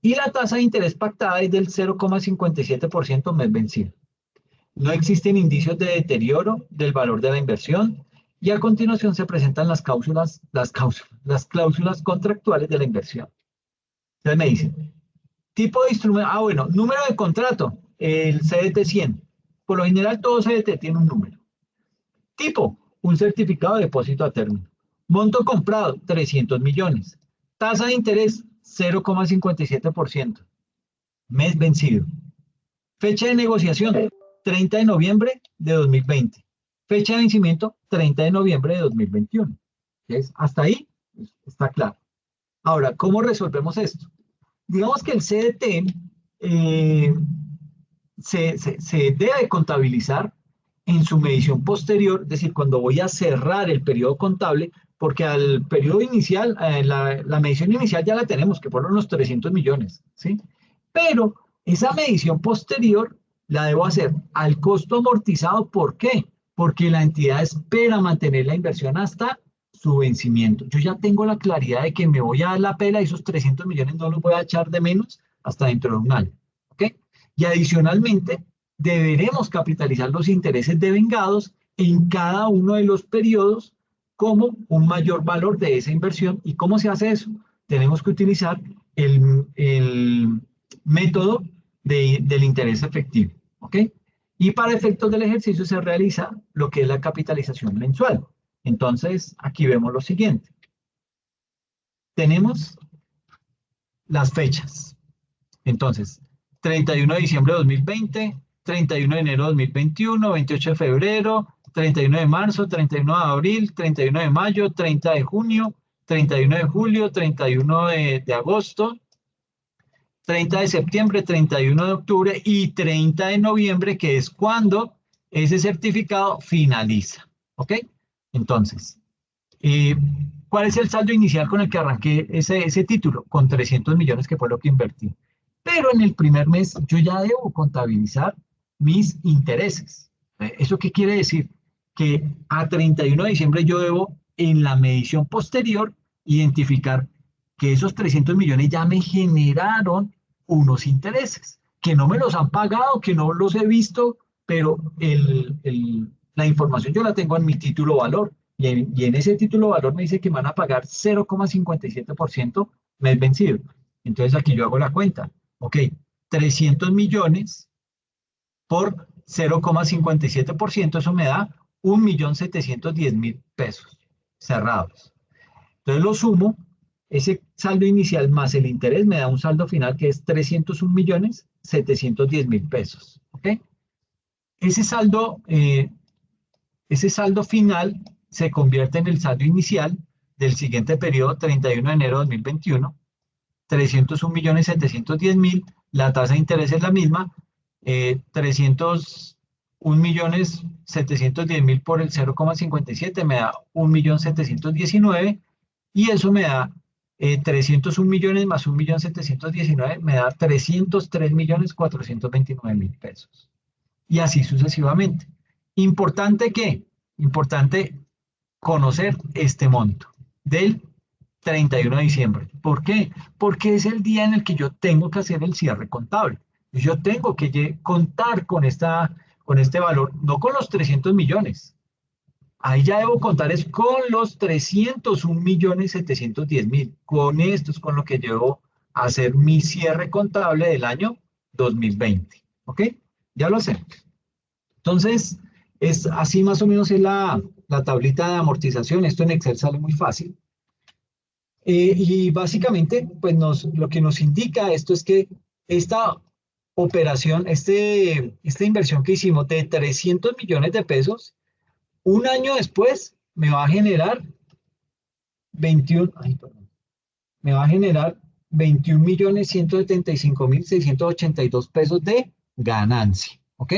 Y la tasa de interés pactada es del 0,57% mes vencido. No existen indicios de deterioro del valor de la inversión y a continuación se presentan las cláusulas contractuales de la inversión. Entonces me dicen, tipo de instrumento, bueno, número de contrato, el CDT 100. Por lo general todo CDT tiene un número. Tipo, un certificado de depósito a término. Monto comprado, 300 millones. Tasa de interés, 0,57%. Mes vencido. Fecha de negociación, 30 de noviembre de 2020. Fecha de vencimiento, 30 de noviembre de 2021. ¿Ves? Hasta ahí está claro. Ahora, ¿cómo resolvemos esto? Digamos que el CDT se debe contabilizar en su medición posterior, es decir, cuando voy a cerrar el periodo contable, porque al periodo inicial, la medición inicial ya la tenemos, que fueron los 300 millones, ¿sí? Pero esa medición posterior la debo hacer al costo amortizado. ¿Por qué? Porque la entidad espera mantener la inversión hasta su vencimiento. Yo ya tengo la claridad de que me voy a dar la pela y esos 300 millones no los voy a echar de menos hasta dentro de un año, ¿ok? Y adicionalmente, deberemos capitalizar los intereses devengados en cada uno de los periodos como un mayor valor de esa inversión. ¿Y cómo se hace eso? Tenemos que utilizar el método del interés efectivo, ¿ok? Y para efectos del ejercicio se realiza lo que es la capitalización mensual. Entonces, aquí vemos lo siguiente. Tenemos las fechas. Entonces, 31 de diciembre de 2020, 31 de enero de 2021, 28 de febrero, 31 de marzo, 31 de abril, 31 de mayo, 30 de junio, 31 de julio, 31 de agosto, 30 de septiembre, 31 de octubre y 30 de noviembre, que es cuando ese certificado finaliza. ¿Ok? Entonces, ¿cuál es el saldo inicial con el que arranqué ese título? Con 300 millones, que fue lo que invertí. Pero en el primer mes yo ya debo contabilizar mis intereses. ¿Eso qué quiere decir? Que a 31 de diciembre yo debo, en la medición posterior, identificar que esos 300 millones ya me generaron unos intereses, que no me los han pagado, que no los he visto, pero la información yo la tengo en mi título valor. Y en ese título valor me dice que me van a pagar 0,57% mes vencido. Entonces aquí yo hago la cuenta. Ok, 300 millones por 0,57%, eso me da 1.710.000 pesos cerrados. Entonces lo sumo, ese saldo inicial más el interés me da un saldo final que es 301.710.000 pesos. ¿Ok? Ese saldo final se convierte en el saldo inicial del siguiente periodo, 31 de enero de 2021, 301.710.000, la tasa de interés es la misma, 301.710.000 por el 0,57 me da 1.719.000 y eso me da 301 millones más 1.719.000 me da 303.429.000 pesos. Y así sucesivamente. ¿Importante qué? Importante conocer este monto del 31 de diciembre. ¿Por qué? Porque es el día en el que yo tengo que hacer el cierre contable. Yo tengo que contar con este valor, no con los 300 millones. Ahí ya debo contar es con los 301.710.000. Con esto es con lo que debo hacer mi cierre contable del año 2020. ¿Ok? Ya lo sé. Entonces, es así más o menos es la tablita de amortización. Esto en Excel sale muy fácil. Y básicamente, pues lo que nos indica esto es que esta operación, esta inversión que hicimos de 300 millones de pesos, un año después me va a generar 21.175.682 pesos de ganancia. ¿Ok?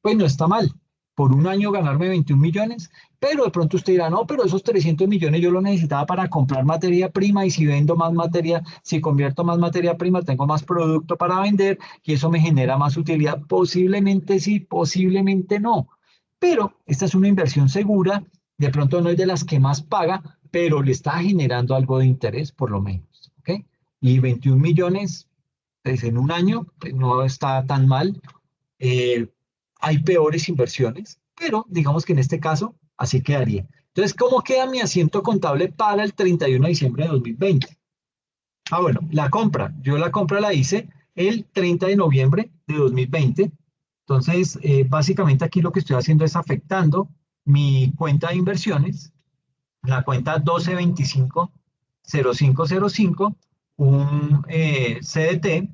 Pues no está mal. Por un año ganarme 21 millones, pero de pronto usted dirá, no, pero esos 300 millones yo los necesitaba para comprar materia prima y si vendo más materia, si convierto más materia prima, tengo más producto para vender y eso me genera más utilidad. Posiblemente sí, posiblemente no. Pero esta es una inversión segura, de pronto no es de las que más paga, pero le está generando algo de interés por lo menos. ¿Ok? Y 21 millones pues, en un año pues, no está tan mal. Hay peores inversiones, pero digamos que en este caso así quedaría. Entonces, ¿cómo queda mi asiento contable para el 31 de diciembre de 2020? Ah, bueno, la compra. Yo la compra la hice el 30 de noviembre de 2020. Entonces, básicamente aquí lo que estoy haciendo es afectando mi cuenta de inversiones, la cuenta 1225-0505, un CDT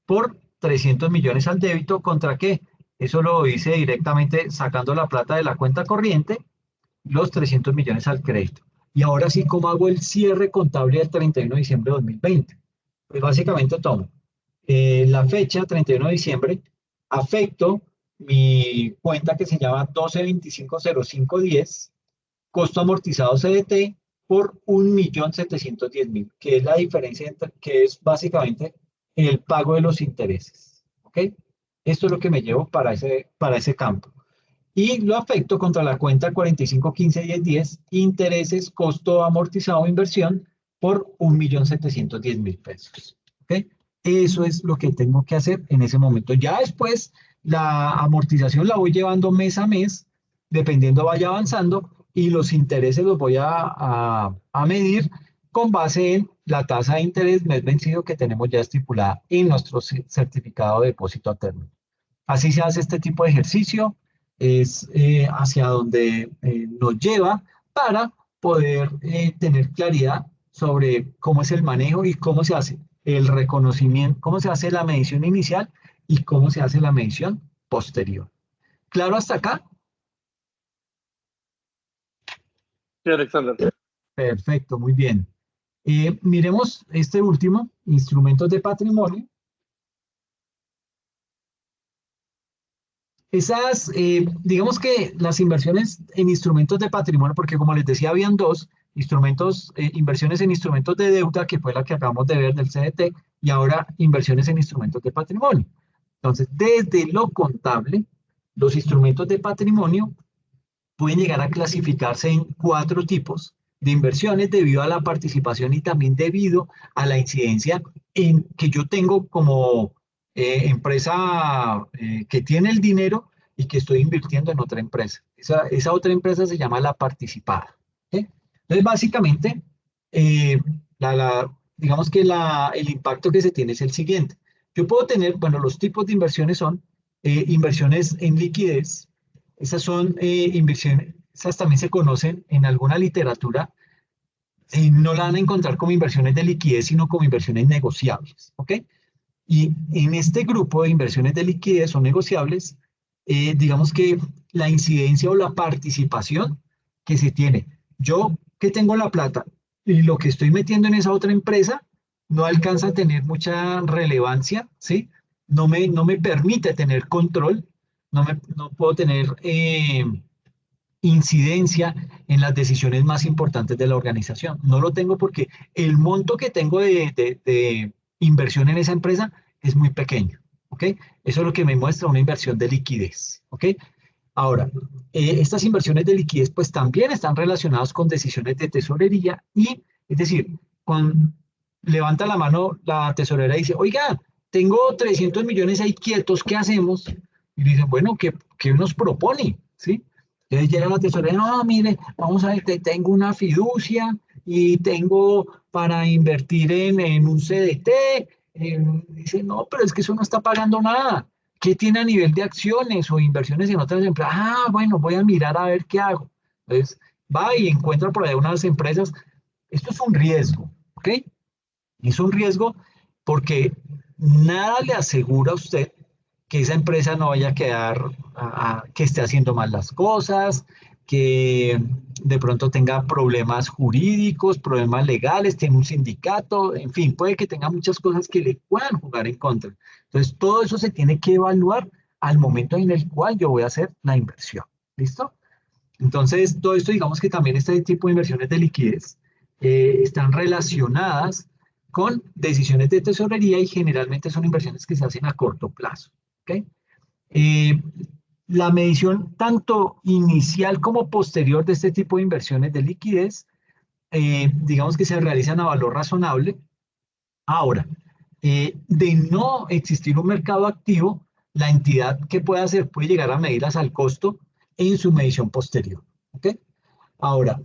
por 300 millones al débito, ¿contra qué? Eso lo hice directamente sacando la plata de la cuenta corriente, los 300 millones al crédito. Y ahora sí, ¿cómo hago el cierre contable del 31 de diciembre de 2020? Pues básicamente tomo la fecha, 31 de diciembre, afecto mi cuenta que se llama 12250510, costo amortizado CDT por 1.710.000, que es la diferencia, que es básicamente el pago de los intereses. ¿Ok? Esto es lo que me llevo para ese campo. Y lo afecto contra la cuenta 45151010, intereses, costo amortizado, inversión, por 1.710.000 pesos. ¿Ok? Eso es lo que tengo que hacer en ese momento. Ya después, la amortización la voy llevando mes a mes, dependiendo vaya avanzando, y los intereses los voy a medir con base en la tasa de interés mes vencido que tenemos ya estipulada en nuestro certificado de depósito a término. Así se hace este tipo de ejercicio, es hacia donde nos lleva para poder tener claridad sobre cómo es el manejo y cómo se hace el reconocimiento, cómo se hace la medición inicial y cómo se hace la medición posterior. ¿Claro hasta acá? Sí, Alexander. Perfecto, muy bien. Miremos este último, instrumentos de patrimonio. Digamos que las inversiones en instrumentos de patrimonio, porque como les decía, habían dos instrumentos, inversiones en instrumentos de deuda, que fue la que acabamos de ver del CDT, y ahora inversiones en instrumentos de patrimonio. Entonces, desde lo contable, los instrumentos de patrimonio pueden llegar a clasificarse en 4 tipos de inversiones debido a la participación y también debido a la incidencia que yo tengo como empresa que tiene el dinero y que estoy invirtiendo en otra empresa. Esa otra empresa se llama la participada. ¿Okay? Entonces, básicamente, digamos que el impacto que se tiene es el siguiente. Yo puedo tener, bueno, los tipos de inversiones son inversiones en liquidez. Esas son inversiones, esas también se conocen en alguna literatura. No la van a encontrar como inversiones de liquidez, sino como inversiones negociables. ¿Ok? Y en este grupo de inversiones de liquidez o negociables, digamos que la incidencia o la participación que se tiene, yo que tengo la plata y lo que estoy metiendo en esa otra empresa no alcanza a tener mucha relevancia, ¿sí? No me permite tener control, no puedo tener incidencia en las decisiones más importantes de la organización. No lo tengo porque el monto que tengo de inversión en esa empresa es muy pequeño. ¿Ok? Eso es lo que me muestra una inversión de liquidez. ¿Ok? Ahora, estas inversiones de liquidez pues también están relacionadas con decisiones de tesorería y, es decir, levanta la mano la tesorera y dice, oiga, tengo 300 millones ahí quietos, ¿qué hacemos? Y dicen, bueno, ¿qué nos propone? ¿Sí? Entonces llega la tesorera, no, mire, vamos a ver, tengo una fiducia y tengo para invertir en un CDT. Dice, no, pero es que eso no está pagando nada. ¿Qué tiene a nivel de acciones o inversiones en otras empresas? Ah, bueno, voy a mirar a ver qué hago. Entonces va y encuentra por ahí unas empresas. Esto es un riesgo, ¿ok? Es un riesgo porque nada le asegura a usted que esa empresa no vaya a quedar, que esté haciendo mal las cosas, que de pronto tenga problemas jurídicos, problemas legales, tiene un sindicato, en fin, puede que tenga muchas cosas que le puedan jugar en contra. Entonces, todo eso se tiene que evaluar al momento en el cual yo voy a hacer la inversión. ¿Listo? Entonces, todo esto, digamos que también este tipo de inversiones de liquidez están relacionadas con decisiones de tesorería y generalmente son inversiones que se hacen a corto plazo. ¿Okay? La medición tanto inicial como posterior de este tipo de inversiones de liquidez, digamos que se realizan a valor razonable. Ahora, de no existir un mercado activo, la entidad que puede hacer puede llegar a medirlas al costo en su medición posterior. ¿Ok? Ahora,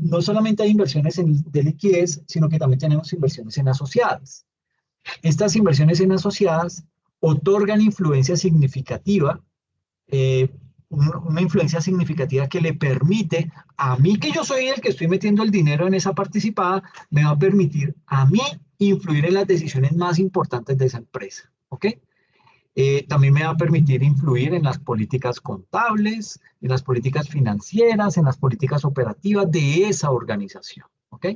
no solamente hay inversiones de liquidez, sino que también tenemos inversiones en asociadas. Estas inversiones en asociadas otorgan influencia significativa, una influencia significativa que le permite a mí, que yo soy el que estoy metiendo el dinero en esa participada, me va a permitir a mí influir en las decisiones más importantes de esa empresa. ¿Ok? También me va a permitir influir en las políticas contables, en las políticas financieras, en las políticas operativas de esa organización. ¿Ok?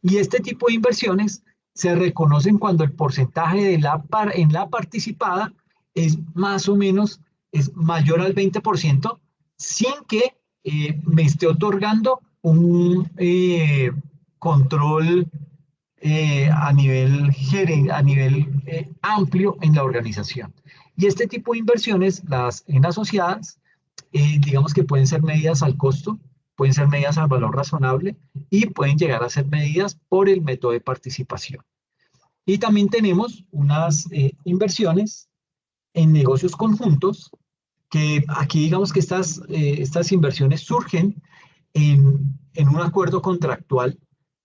Y este tipo de inversiones se reconocen cuando el porcentaje en la participada es más o menos es mayor al 20%, sin que me esté otorgando un control a nivel amplio en la organización. Y este tipo de inversiones, las en asociadas, digamos que pueden ser medidas al costo, pueden ser medidas al valor razonable y pueden llegar a ser medidas por el método de participación. Y también tenemos unas inversiones en negocios conjuntos, que aquí digamos que estas inversiones surgen en un acuerdo contractual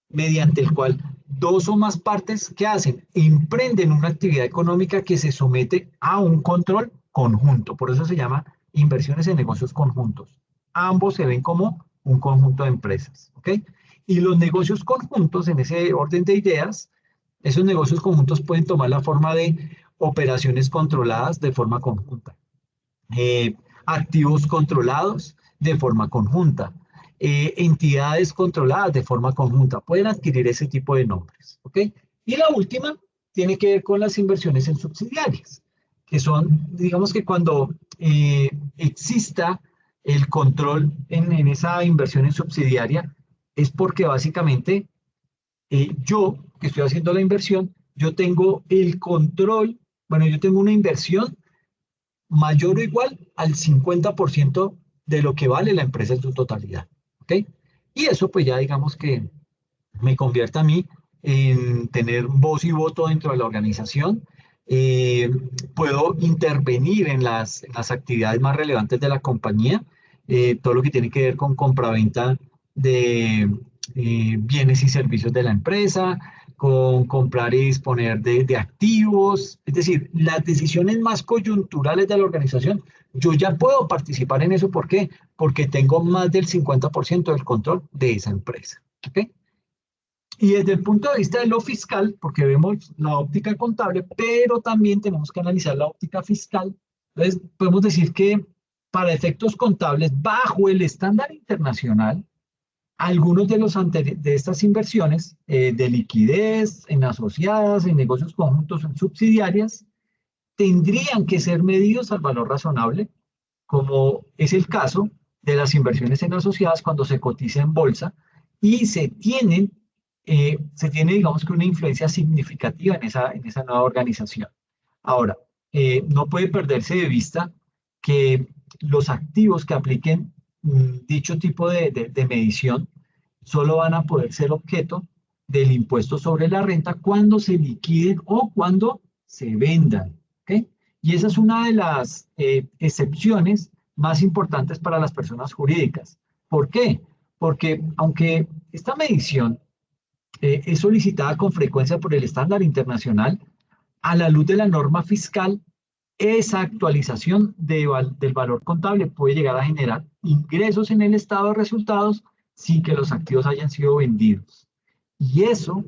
mediante el cual dos o más partes, ¿qué hacen? Emprenden una actividad económica que se somete a un control conjunto. Por eso se llama inversiones en negocios conjuntos. Ambos se ven como un conjunto de empresas. ¿Ok? Y los negocios conjuntos, en ese orden de ideas, esos negocios conjuntos pueden tomar la forma de operaciones controladas de forma conjunta, activos controlados de forma conjunta, entidades controladas de forma conjunta. Pueden adquirir ese tipo de nombres. ¿Ok? Y la última tiene que ver con las inversiones en subsidiarias, que son, digamos que cuando exista el control en esa inversión en subsidiaria, es porque básicamente yo que estoy haciendo la inversión, yo tengo el control, bueno, yo tengo una inversión mayor o igual al 50% de lo que vale la empresa en su totalidad. ¿Ok? Y eso pues ya digamos que me convierte a mí en tener voz y voto dentro de la organización. Puedo intervenir en las actividades más relevantes de la compañía, todo lo que tiene que ver con compraventa de bienes y servicios de la empresa, con comprar y disponer de activos, es decir, las decisiones más coyunturales de la organización, yo ya puedo participar en eso. ¿Por qué? Porque tengo más del 50% del control de esa empresa. ¿Ok? Y desde el punto de vista de lo fiscal, porque vemos la óptica contable, pero también tenemos que analizar la óptica fiscal. Entonces, podemos decir que para efectos contables, bajo el estándar internacional, algunos de estas inversiones de liquidez, en asociadas, en negocios conjuntos, en subsidiarias, tendrían que ser medidos al valor razonable, como es el caso de las inversiones en asociadas cuando se cotiza en bolsa y se tiene, digamos que una influencia significativa en esa nueva organización. Ahora, no puede perderse de vista que los activos que apliquen dicho tipo de medición solo van a poder ser objeto del impuesto sobre la renta cuando se liquiden o cuando se vendan. ¿Ok? Y esa es una de las excepciones más importantes para las personas jurídicas. ¿Por qué? Porque aunque esta medición es solicitada con frecuencia por el estándar internacional, a la luz de la norma fiscal, esa actualización del valor contable puede llegar a generar ingresos en el estado de resultados sin que los activos hayan sido vendidos. Y eso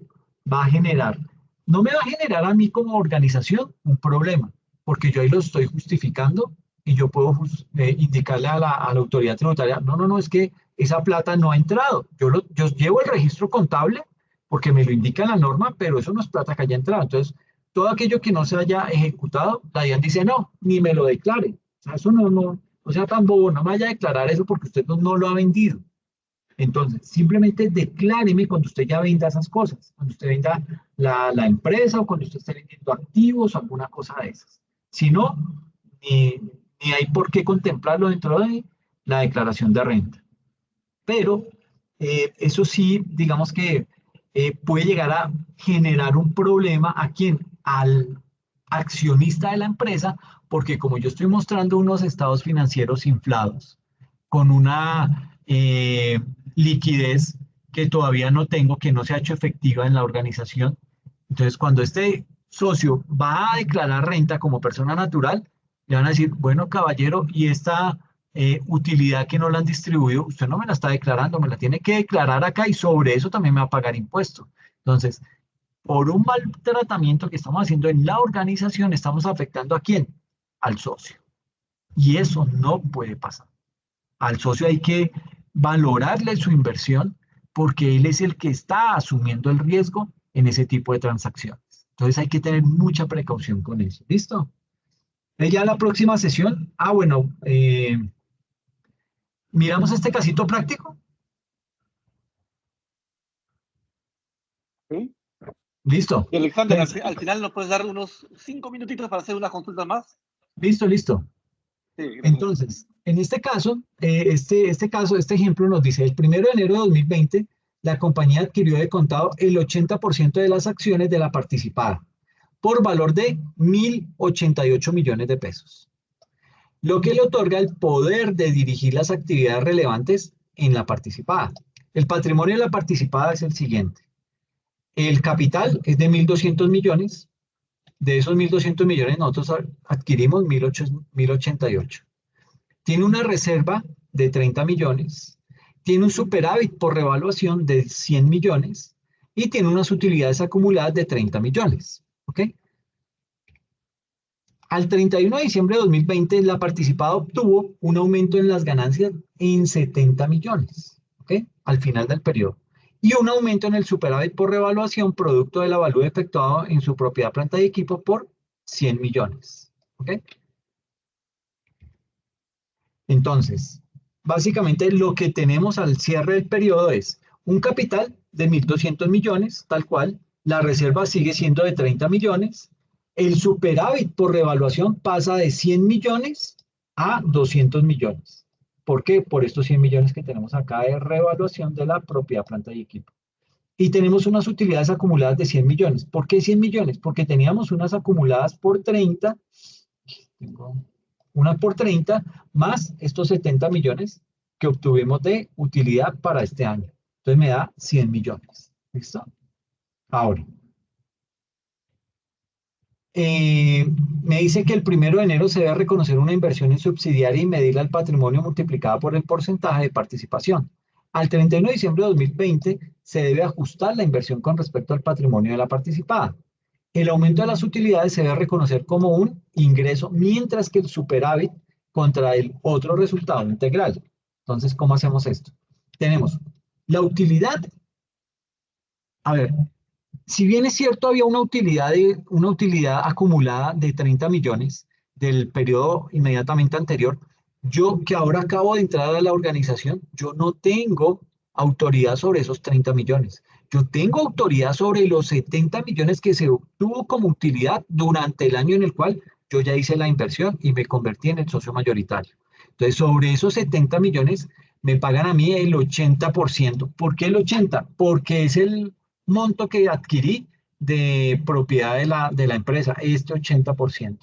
va a generar, no me va a generar a mí como organización un problema, porque yo ahí lo estoy justificando y yo puedo indicarle a la autoridad tributaria, no, es que esa plata no ha entrado. Yo llevo el registro contable porque me lo indica la norma, pero eso no es plata que haya entrado. Entonces, todo aquello que no se haya ejecutado, la DIAN dice, no, ni me lo declare. O sea, eso no sea tan bobo, no me vaya a declarar eso porque usted no lo ha vendido. Entonces, simplemente decláreme cuando usted ya venda esas cosas, cuando usted venda la empresa o cuando usted esté vendiendo activos o alguna cosa de esas. Si no, ni hay por qué contemplarlo dentro de la declaración de renta. Pero eso sí, digamos que puede llegar a generar un problema a quién, al accionista de la empresa, porque como yo estoy mostrando unos estados financieros inflados, con una liquidez que todavía no tengo, que no se ha hecho efectiva en la organización. Entonces, cuando este socio va a declarar renta como persona natural, le van a decir, bueno, caballero, y esta utilidad que no la han distribuido, usted no me la está declarando, me la tiene que declarar acá y sobre eso también me va a pagar impuesto. Entonces, por un mal tratamiento que estamos haciendo en la organización, estamos afectando ¿a quién? Al socio. Y eso no puede pasar. Al socio hay que valorarle su inversión porque él es el que está asumiendo el riesgo en ese tipo de transacciones. Entonces hay que tener mucha precaución con eso. ¿Listo? Ya la próxima sesión. Bueno, miramos este casito práctico. ¿Sí? Listo. Y Alexander, Pues, al final nos puedes dar unos 5 minutitos para hacer unas consultas más. listo. Sí, gracias. Entonces, en este caso, este ejemplo nos dice, el 1 de enero de 2020, la compañía adquirió de contado el 80% de las acciones de la participada por valor de 1.088 millones de pesos, lo que le otorga el poder de dirigir las actividades relevantes en la participada. El patrimonio de la participada es el siguiente. El capital es de 1.200 millones. De esos 1.200 millones nosotros adquirimos 1.088. Tiene una reserva de 30 millones, tiene un superávit por revaluación de 100 millones y tiene unas utilidades acumuladas de 30 millones. ¿Ok? Al 31 de diciembre de 2020, la participada obtuvo un aumento en las ganancias en 70 millones, ¿ok? Al final del periodo. Y un aumento en el superávit por revaluación producto del avalúo efectuado en su propiedad, planta y equipo por 100 millones, ¿ok? Entonces, básicamente lo que tenemos al cierre del periodo es un capital de 1.200 millones, tal cual, la reserva sigue siendo de 30 millones, el superávit por revaluación pasa de 100 millones a 200 millones. ¿Por qué? Por estos 100 millones que tenemos acá de revaluación de la propiedad, planta y equipo. Y tenemos unas utilidades acumuladas de 100 millones. ¿Por qué 100 millones? Porque teníamos unas acumuladas por 30, una por 30, más estos 70 millones que obtuvimos de utilidad para este año. Entonces me da 100 millones. ¿Listo? Ahora. Me dice que el 1 de enero se debe reconocer una inversión en subsidiaria y medirla al patrimonio multiplicada por el porcentaje de participación. Al 31 de diciembre de 2020 se debe ajustar la inversión con respecto al patrimonio de la participada. El aumento de las utilidades se debe reconocer como un ingreso, mientras que el superávit contra el otro resultado integral. Entonces, ¿cómo hacemos esto? Tenemos la utilidad. A ver, si bien es cierto, había una utilidad acumulada de 30 millones del periodo inmediatamente anterior, yo que ahora acabo de entrar a la organización, yo no tengo autoridad sobre esos 30 millones. Yo tengo autoridad sobre los 70 millones que se obtuvo como utilidad durante el año en el cual yo ya hice la inversión y me convertí en el socio mayoritario. Entonces, sobre esos 70 millones me pagan a mí el 80%. ¿Por qué el 80%? Porque es monto que adquirí de propiedad de la empresa, este 80%.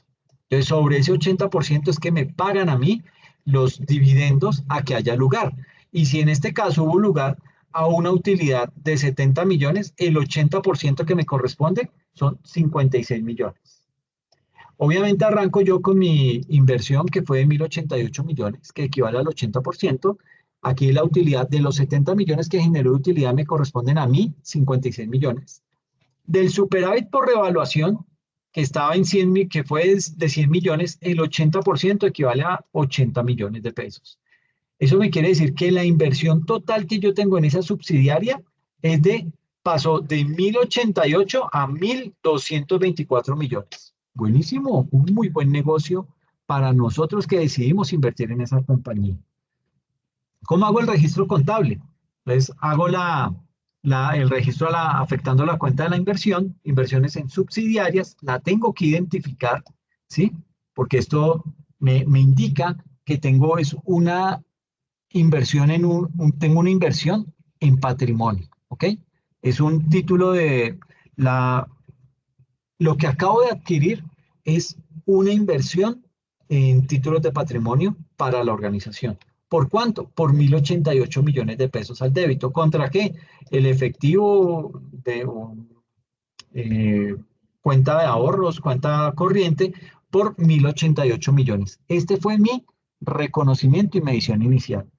Entonces, sobre ese 80% es que me pagan a mí los dividendos a que haya lugar. Y si en este caso hubo lugar a una utilidad de 70 millones, el 80% que me corresponde son 56 millones. Obviamente arranco yo con mi inversión que fue de 1.088 millones, que equivale al 80%. Aquí la utilidad de los 70 millones que generó de utilidad me corresponden a mí 56 millones. Del superávit por revaluación, que estaba en 100, que fue de 100 millones, el 80% equivale a 80 millones de pesos. Eso me quiere decir que la inversión total que yo tengo en esa subsidiaria pasó de 1.088 a 1.224 millones. Buenísimo, un muy buen negocio para nosotros que decidimos invertir en esa compañía. ¿Cómo hago el registro contable? Entonces, hago el registro afectando la cuenta de la inversión, inversiones en subsidiarias, la tengo que identificar, ¿sí? Porque esto me indica que tengo una inversión tengo una inversión en patrimonio, ¿ok? Es un título lo que acabo de adquirir es una inversión en títulos de patrimonio para la organización. ¿Por cuánto? Por 1.088 millones de pesos al débito. ¿Contra qué? El efectivo de cuenta de ahorros, cuenta corriente, por 1.088 millones. Este fue mi reconocimiento y medición inicial.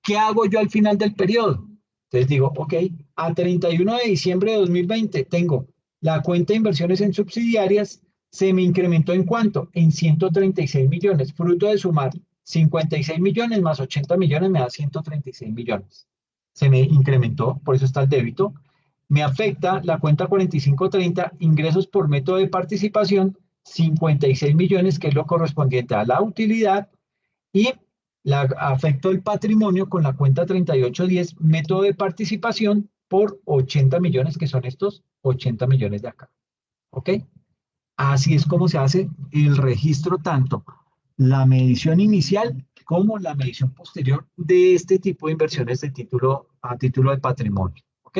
¿Qué hago yo al final del periodo? Entonces digo, ok, a 31 de diciembre de 2020 tengo la cuenta de inversiones en subsidiarias, se me incrementó ¿en cuánto? En 136 millones, fruto de sumar 56 millones más 80 millones me da 136 millones. Se me incrementó, por eso está el débito. Me afecta la cuenta 4530, ingresos por método de participación, 56 millones, que es lo correspondiente a la utilidad, y afecto el patrimonio con la cuenta 3810, método de participación, por 80 millones, que son estos 80 millones de acá. ¿Ok? Así es como se hace el registro, tanto la medición inicial como la medición posterior de este tipo de inversiones a título de patrimonio. ¿Ok?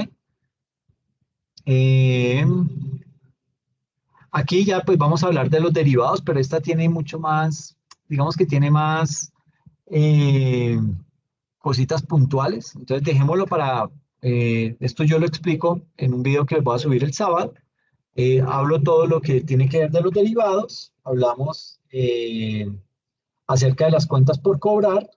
Aquí ya pues vamos a hablar de los derivados, pero esta tiene mucho más, digamos que tiene más cositas puntuales. Entonces dejémoslo esto yo lo explico en un video que les voy a subir el sábado. Hablo todo lo que tiene que ver de los derivados, hablamos acerca de las cuentas por cobrar,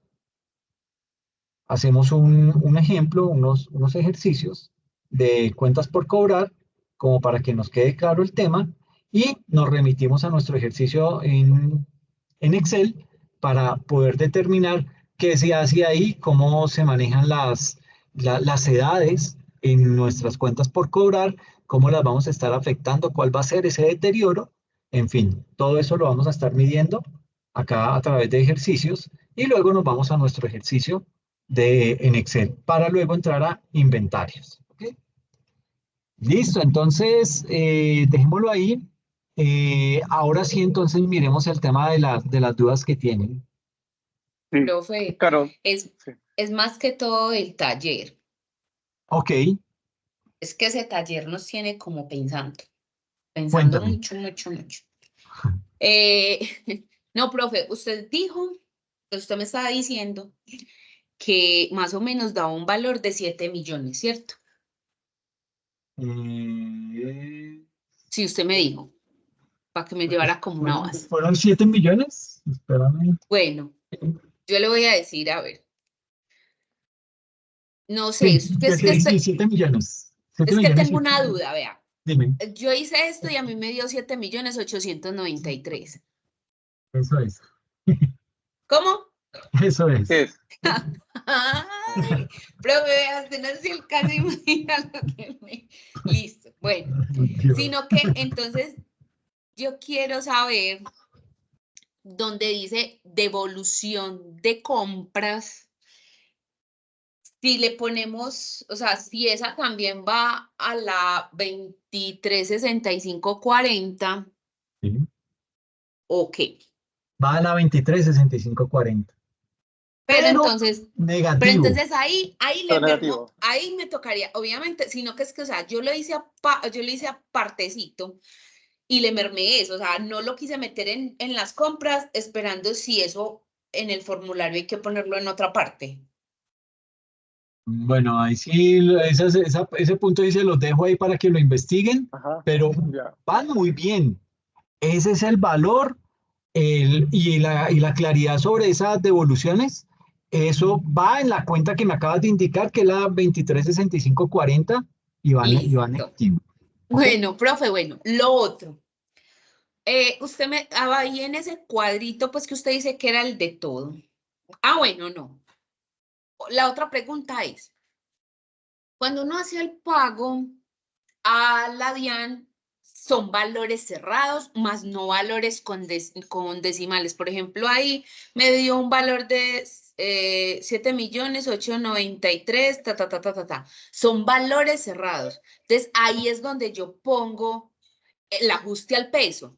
hacemos un ejemplo, unos ejercicios de cuentas por cobrar, como para que nos quede claro el tema, y nos remitimos a nuestro ejercicio en Excel para poder determinar qué se hace ahí, cómo se manejan las edades en nuestras cuentas por cobrar, cómo las vamos a estar afectando, cuál va a ser ese deterioro, en fin, todo eso lo vamos a estar midiendo acá a través de ejercicios, y luego nos vamos a nuestro ejercicio en Excel para luego entrar a inventarios. ¿Okay? Listo, entonces dejémoslo ahí. Ahora sí, entonces miremos el tema de las dudas que tienen. Sí, Profe, claro. es Sí. más que todo el taller. Ok, Es que ese taller nos tiene como pensando cuéntame. mucho. No, profe, usted me estaba diciendo que más o menos daba un valor de 7 millones, ¿cierto? Sí, usted me dijo, para que me llevara como una base. ¿Fueron 7 millones? Espérame. Bueno, yo le voy a decir, a ver, no sé, Sí, es que, sí, 7 millones. 7 es que millones, tengo sí. una duda, vea. Dime, Yo hice esto y a mí me dio 7.893.000. eso es. ¿Cómo? Eso es. ¿Qué es? Ay, profe, vea, usted no hacía el caso, imagina lo que me... Listo, bueno, Dios. sino que entonces yo quiero saber dónde dice devolución de compras, si le ponemos, o sea, si esa también va a la 236540 Sí. o qué. Va a la 236540. Pero entonces, negativo. ahí Pero le negativo. mermo, ahí me tocaría, obviamente, sino que es que, o sea, yo lo hice a partecito y le mermé eso, o sea, no lo quise meter en las compras esperando si eso en el formulario hay que ponerlo en otra parte. Bueno, ahí sí, ese punto dice, los dejo ahí para que lo investiguen, Ajá. pero Ya. van muy bien. Ese es el valor y la claridad sobre esas devoluciones. Eso va en la cuenta que me acabas de indicar, que es la 236540 y va Listo. negativo. ¿Ok? Bueno, profe, bueno, lo otro. Usted me ahí en ese cuadrito, pues que usted dice que era el de todo. Ah, bueno, no. La otra pregunta es, cuando uno hace el pago a la DIAN, son valores cerrados, más no valores con decimales. Por ejemplo, ahí me dio un valor de 7.893.000, ta, ta, ta, ta, ta, ta. Son valores cerrados. Entonces, ahí es donde yo pongo el ajuste al peso.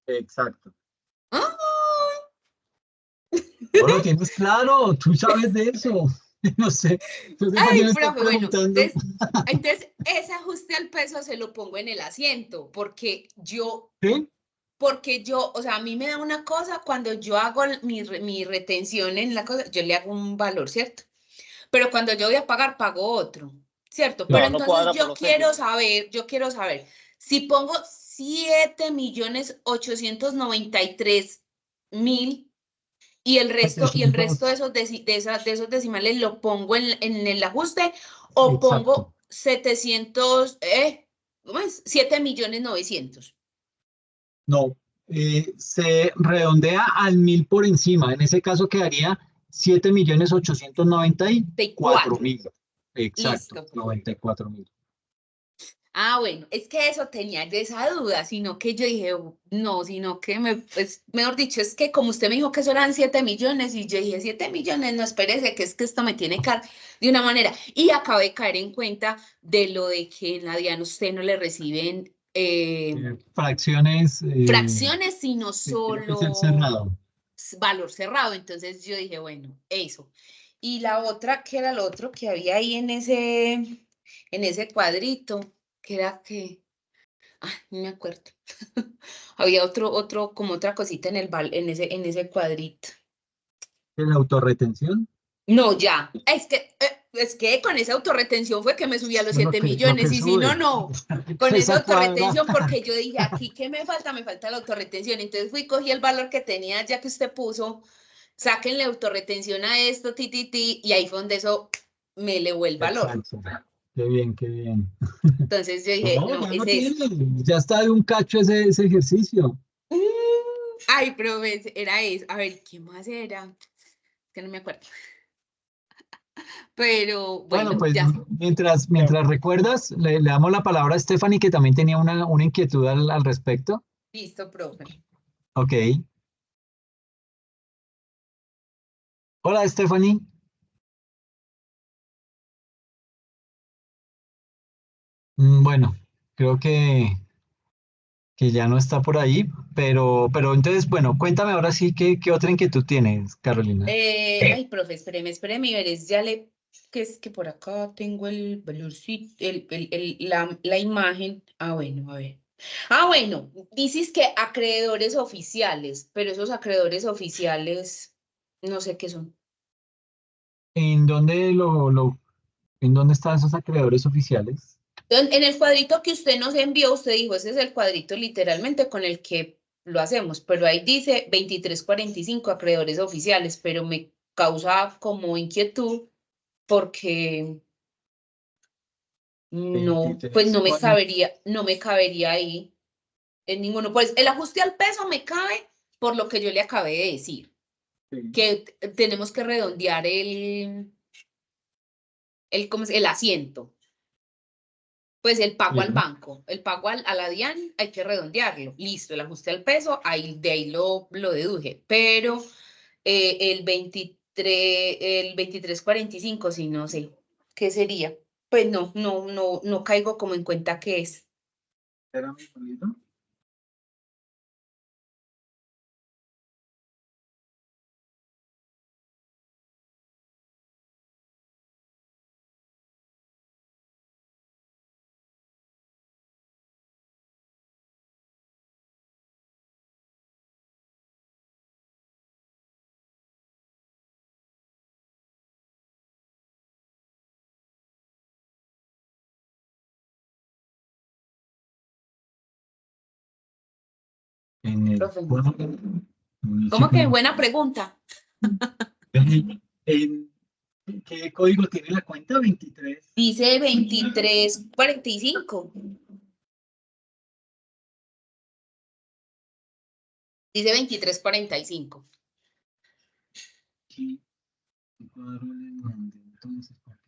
Exacto. ¡Ah! ¿No lo tienes claro? Tú sabes de eso. No sé por qué Ay, me estás profe, bueno, preguntando. entonces ese ajuste al peso se lo pongo en el asiento, ¿Sí? o sea, a mí me da una cosa cuando yo hago mi retención en la cosa, yo le hago un valor, ¿cierto? Pero cuando yo voy a pagar, pago otro, ¿cierto? Pero Claro, no entonces cuadra por los céntimos. yo quiero saber, si pongo 7.893.000 y el resto 700. de esos decimales lo pongo en el ajuste o Exacto. pongo 700, ¿cómo es? 7.900.000. No, se redondea al 1000 por encima. En ese caso quedaría 7.894.000. Exacto, Listo. 94.000. Ah, bueno, es que eso tenía yo esa duda, sino que yo dije, no, sino que pues, mejor dicho, es que como usted me dijo que eso eran 7 millones y yo dije, 7 millones, no espérese, que es que esto me tiene que dar de una manera. Y acabé de caer en cuenta de lo de que en la DIAN usted no le reciben Fracciones, fracciones, sino tiene que ser solo cerrado. valor cerrado. Entonces yo dije, bueno, eso. Y la otra, ¿qué era lo otro que había ahí en ese cuadrito? Que era que, ay, no me acuerdo. Había como otra cosita en ese cuadrito. ¿La autorretención? No, ya. Es que con esa autorretención fue que me subí a los Eso es 7 lo millones que y si no, sube. no. Con esa Esa cuadra. autorretención, porque yo dije, aquí, ¿qué me falta? Me falta la autorretención. Entonces fui, cogí el valor que tenía ya que usted puso, sáquenle autorretención a esto, y ahí fue donde eso me elevó el valor. Exacto. Qué bien, qué bien. Entonces yo dije, No, no, ya es no eso. tiene. Ya está de un cacho ese ejercicio. Mm, Ay, pero era eso. A ver, ¿qué más era? Es que no me acuerdo. Pero Bueno, bueno, pues ya. mientras recuerdas, le damos la palabra a Stephanie, que también tenía una inquietud al respecto. Listo, profe. Ok. Hola, Stephanie. Bueno, creo que ya no está por ahí, pero entonces, bueno, cuéntame ahora sí qué otra inquietud tienes, Carolina. Ay, profe, espéreme, y veres, que es que por acá tengo el valorcito, la imagen. Ah, bueno, a ver. Ah, bueno, dices que acreedores oficiales, pero esos acreedores oficiales, no sé qué son. ¿En dónde en dónde están esos acreedores oficiales? En el cuadrito que usted nos envió, usted dijo, ese es el cuadrito literalmente con el que lo hacemos, pero ahí dice 2345 acreedores oficiales, pero me causa como inquietud porque no, pues 23, no me cabería ahí en ninguno. Pues el ajuste al peso me cabe por lo que yo le acabé de decir, que tenemos que redondear el asiento. Pues el pago al sí. banco, el pago a la DIAN hay que redondearlo. Listo, el ajuste al peso, de ahí lo deduje. Pero el 2345 sí, no sé. ¿Qué sería? Pues no caigo como en cuenta qué es. Espérame un poquito. En el Profe. municipio. ¿Cómo que? Buena pregunta. ¿En qué código tiene la cuenta? 23. Dice 2345. Dice 2345. ¿Qué cuadro le mandé entonces? Porque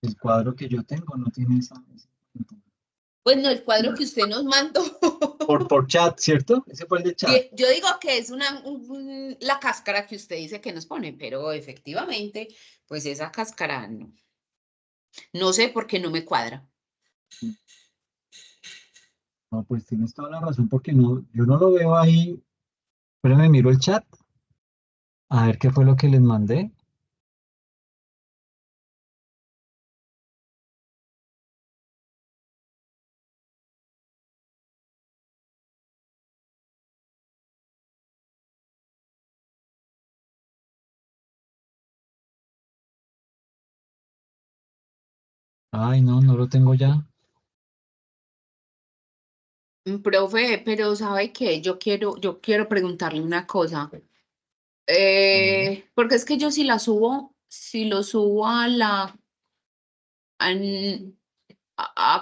el cuadro que yo tengo no tiene esa cuenta. Pues no, el cuadro que usted nos mandó. Por chat, ¿cierto? Ese fue el de chat. Yo digo que es la cáscara que usted dice que nos pone, pero efectivamente, pues esa cáscara no. No sé por qué no me cuadra. No, pues tienes toda la razón porque no, yo no lo veo ahí. Pero me miro el chat. A ver qué fue lo que les mandé. Ay, no, no lo tengo ya. Profe, pero ¿sabe qué? Yo quiero preguntarle una cosa. Porque es que yo si lo subo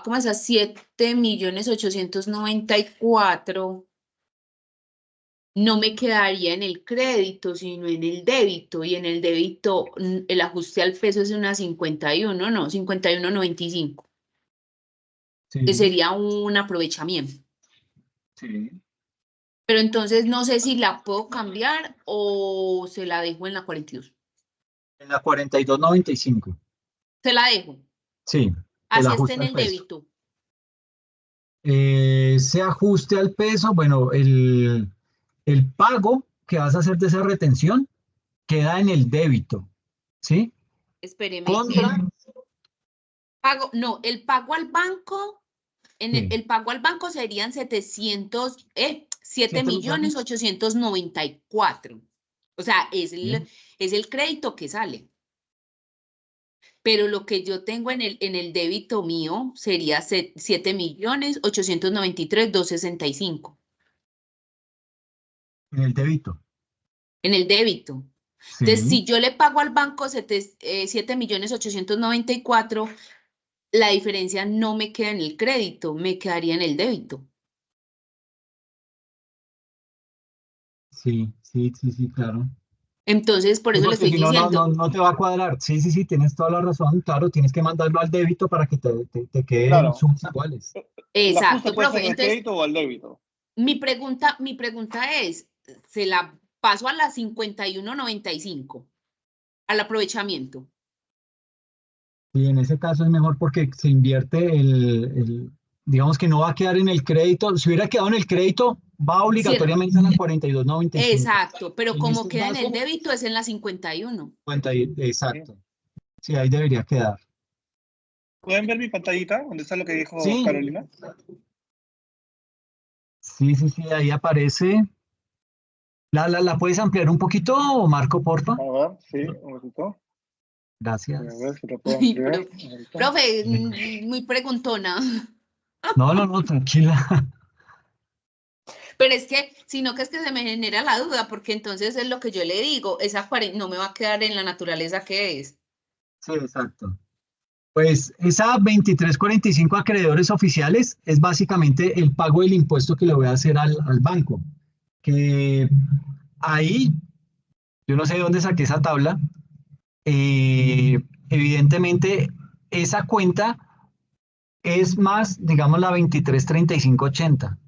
¿cómo es? A 7.894.000, no me quedaría en el crédito, sino en el débito. Y en el débito, el ajuste al peso es una 51, no, 51.95. Que Sí, sería un aprovechamiento. sí. Pero entonces no sé si la puedo cambiar o se la dejo en la 42. En la 42.95. Se la dejo. Sí, el Así está ajuste en al el peso. débito. Ese ajuste al peso, bueno, el pago que vas a hacer de esa retención queda en el débito, ¿sí? Espéreme. Contra, El pago al banco, sí, el pago al banco serían 7 7 millones millones. 894. O sea, Bien. es el crédito que sale. Pero lo que yo tengo en el débito mío sería 7.893.265. En el débito, En el débito. Entonces, sí. si yo le pago al banco 7.894.000, la diferencia no me queda en el crédito, me quedaría en el débito. Sí, sí, sí, sí, claro. Entonces, por Sí, eso le porque estoy si no, diciendo, no te va a cuadrar. Sí, sí, sí, tienes toda la razón. Claro, tienes que mandarlo al débito para que te queden Claro. sumas iguales. El ajuste exacto, puede ser profe. al Entonces, crédito o al débito. mi pregunta es, ¿se la paso a la 51.95 al aprovechamiento? Y en ese caso es mejor porque se invierte digamos que no va a quedar en el crédito. Si hubiera quedado en el crédito, va Sí, obligatoriamente a la 42.95. exacto, pero En como este queda en el caso, débito es en la 51. exacto. Sí, ahí debería quedar. ¿Pueden ver mi pantallita donde está lo que dijo Sí, Carolina? sí, sí, sí, ahí aparece. ¿La puedes ampliar un poquito, Marco, porfa? A ver, sí, un ratito. A ver Gracias. si lo puedo Ay, ampliar. Un ratito. profe, muy preguntona. No, no, no, tranquila. Pero es que, sino que es que se me genera la duda, porque entonces es lo que yo le digo, esa no me va a quedar en la naturaleza que es. Sí, exacto. Pues esa 2345 acreedores oficiales es básicamente el pago del impuesto que le voy a hacer al banco. Que ahí, yo no sé de dónde saqué esa tabla. Evidentemente, esa cuenta es más, digamos, la 233580.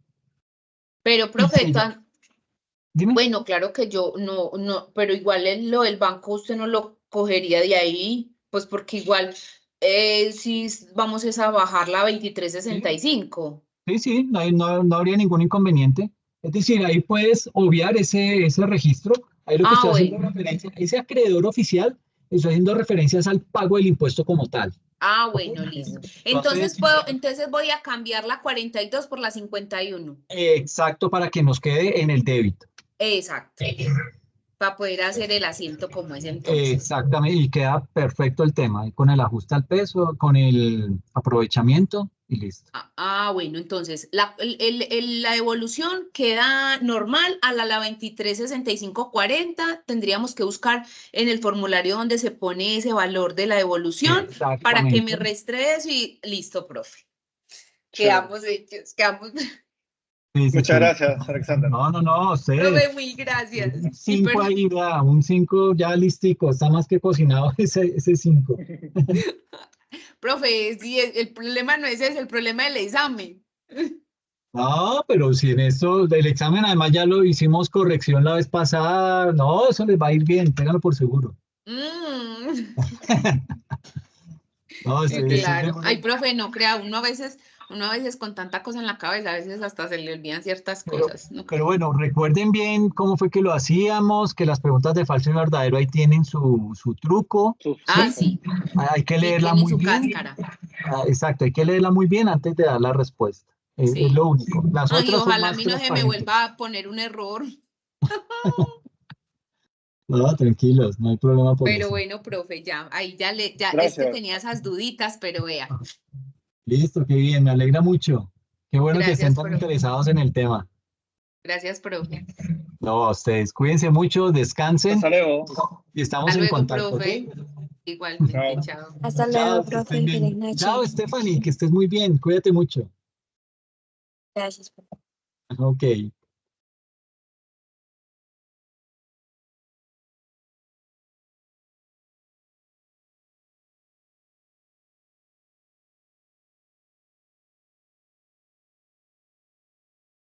Pero, Y profe, si yo, dime. bueno, claro que yo no, pero igual lo del banco usted no lo cogería de ahí, pues porque igual si vamos es a bajar la Sí, 2365. sí, sí, no habría ningún inconveniente. Es decir, ahí puedes obviar ese registro. Ahí lo que Ah, estoy haciendo bueno. referencia, ese acreedor oficial, estoy haciendo referencias al pago del impuesto como tal. Ah, ¿Ok? bueno, listo. Entonces, Entonces voy a cambiar la 42 por la 51. exacto, para que nos quede en el débito. Exacto. Para poder hacer el asiento como es entonces. Exactamente, y queda perfecto el tema, y con el ajuste al peso, con el aprovechamiento, y listo. Bueno, entonces la evolución queda normal a la 236540. Tendríamos que buscar en el formulario donde se pone ese valor de la evolución para que me Exactamente. restre eso y listo, profe. Chévere. Quedamos hechos, quedamos. Sí, sí, Muchas sí. gracias, Alexander. No, ustedes. Profe, muy gracias. Un Y 5 perdón, ahí, vea, un 5 ya listico, está más que cocinado ese 5. profe, sí, el problema no es ese, el problema es el examen. No, pero si en esto, el examen además ya lo hicimos corrección la vez pasada, no, eso les va a ir bien, ténganlo por seguro. Mm. No, Sí, estoy claro. Ay, seguro. profe, no crea, uno a veces con tanta cosa en la cabeza, a veces hasta se le olvidan ciertas cosas, ¿no Pero creo? bueno, recuerden bien cómo fue que lo hacíamos, que las preguntas de falso y verdadero ahí tienen su truco, ¿sí? Sí, Hay que y leerla tienen muy su bien. cáscara, Exacto, hay que leerla muy bien antes de dar la respuesta. Es lo sí. único. Las Ay, otras son ojalá a más mí no se me transparentes. vuelva a poner un error. No, tranquilos, no hay problema por Pero eso. bueno, profe, ya, ahí ya, es que Gracias. tenía esas duditas, pero vea. Listo, qué bien, me alegra mucho. Qué bueno que estén Gracias, tan profe. interesados en el tema. Gracias, profe. No, a ustedes, cuídense mucho, descansen Hasta luego. y estamos Hasta en luego, contacto, ¿ok? profe. Igualmente, Chao. chao. Hasta luego, Chao, que estén profe. Feliz bien. noche. Chao, Stephanie, que estés muy bien, cuídate mucho. Gracias. Ok.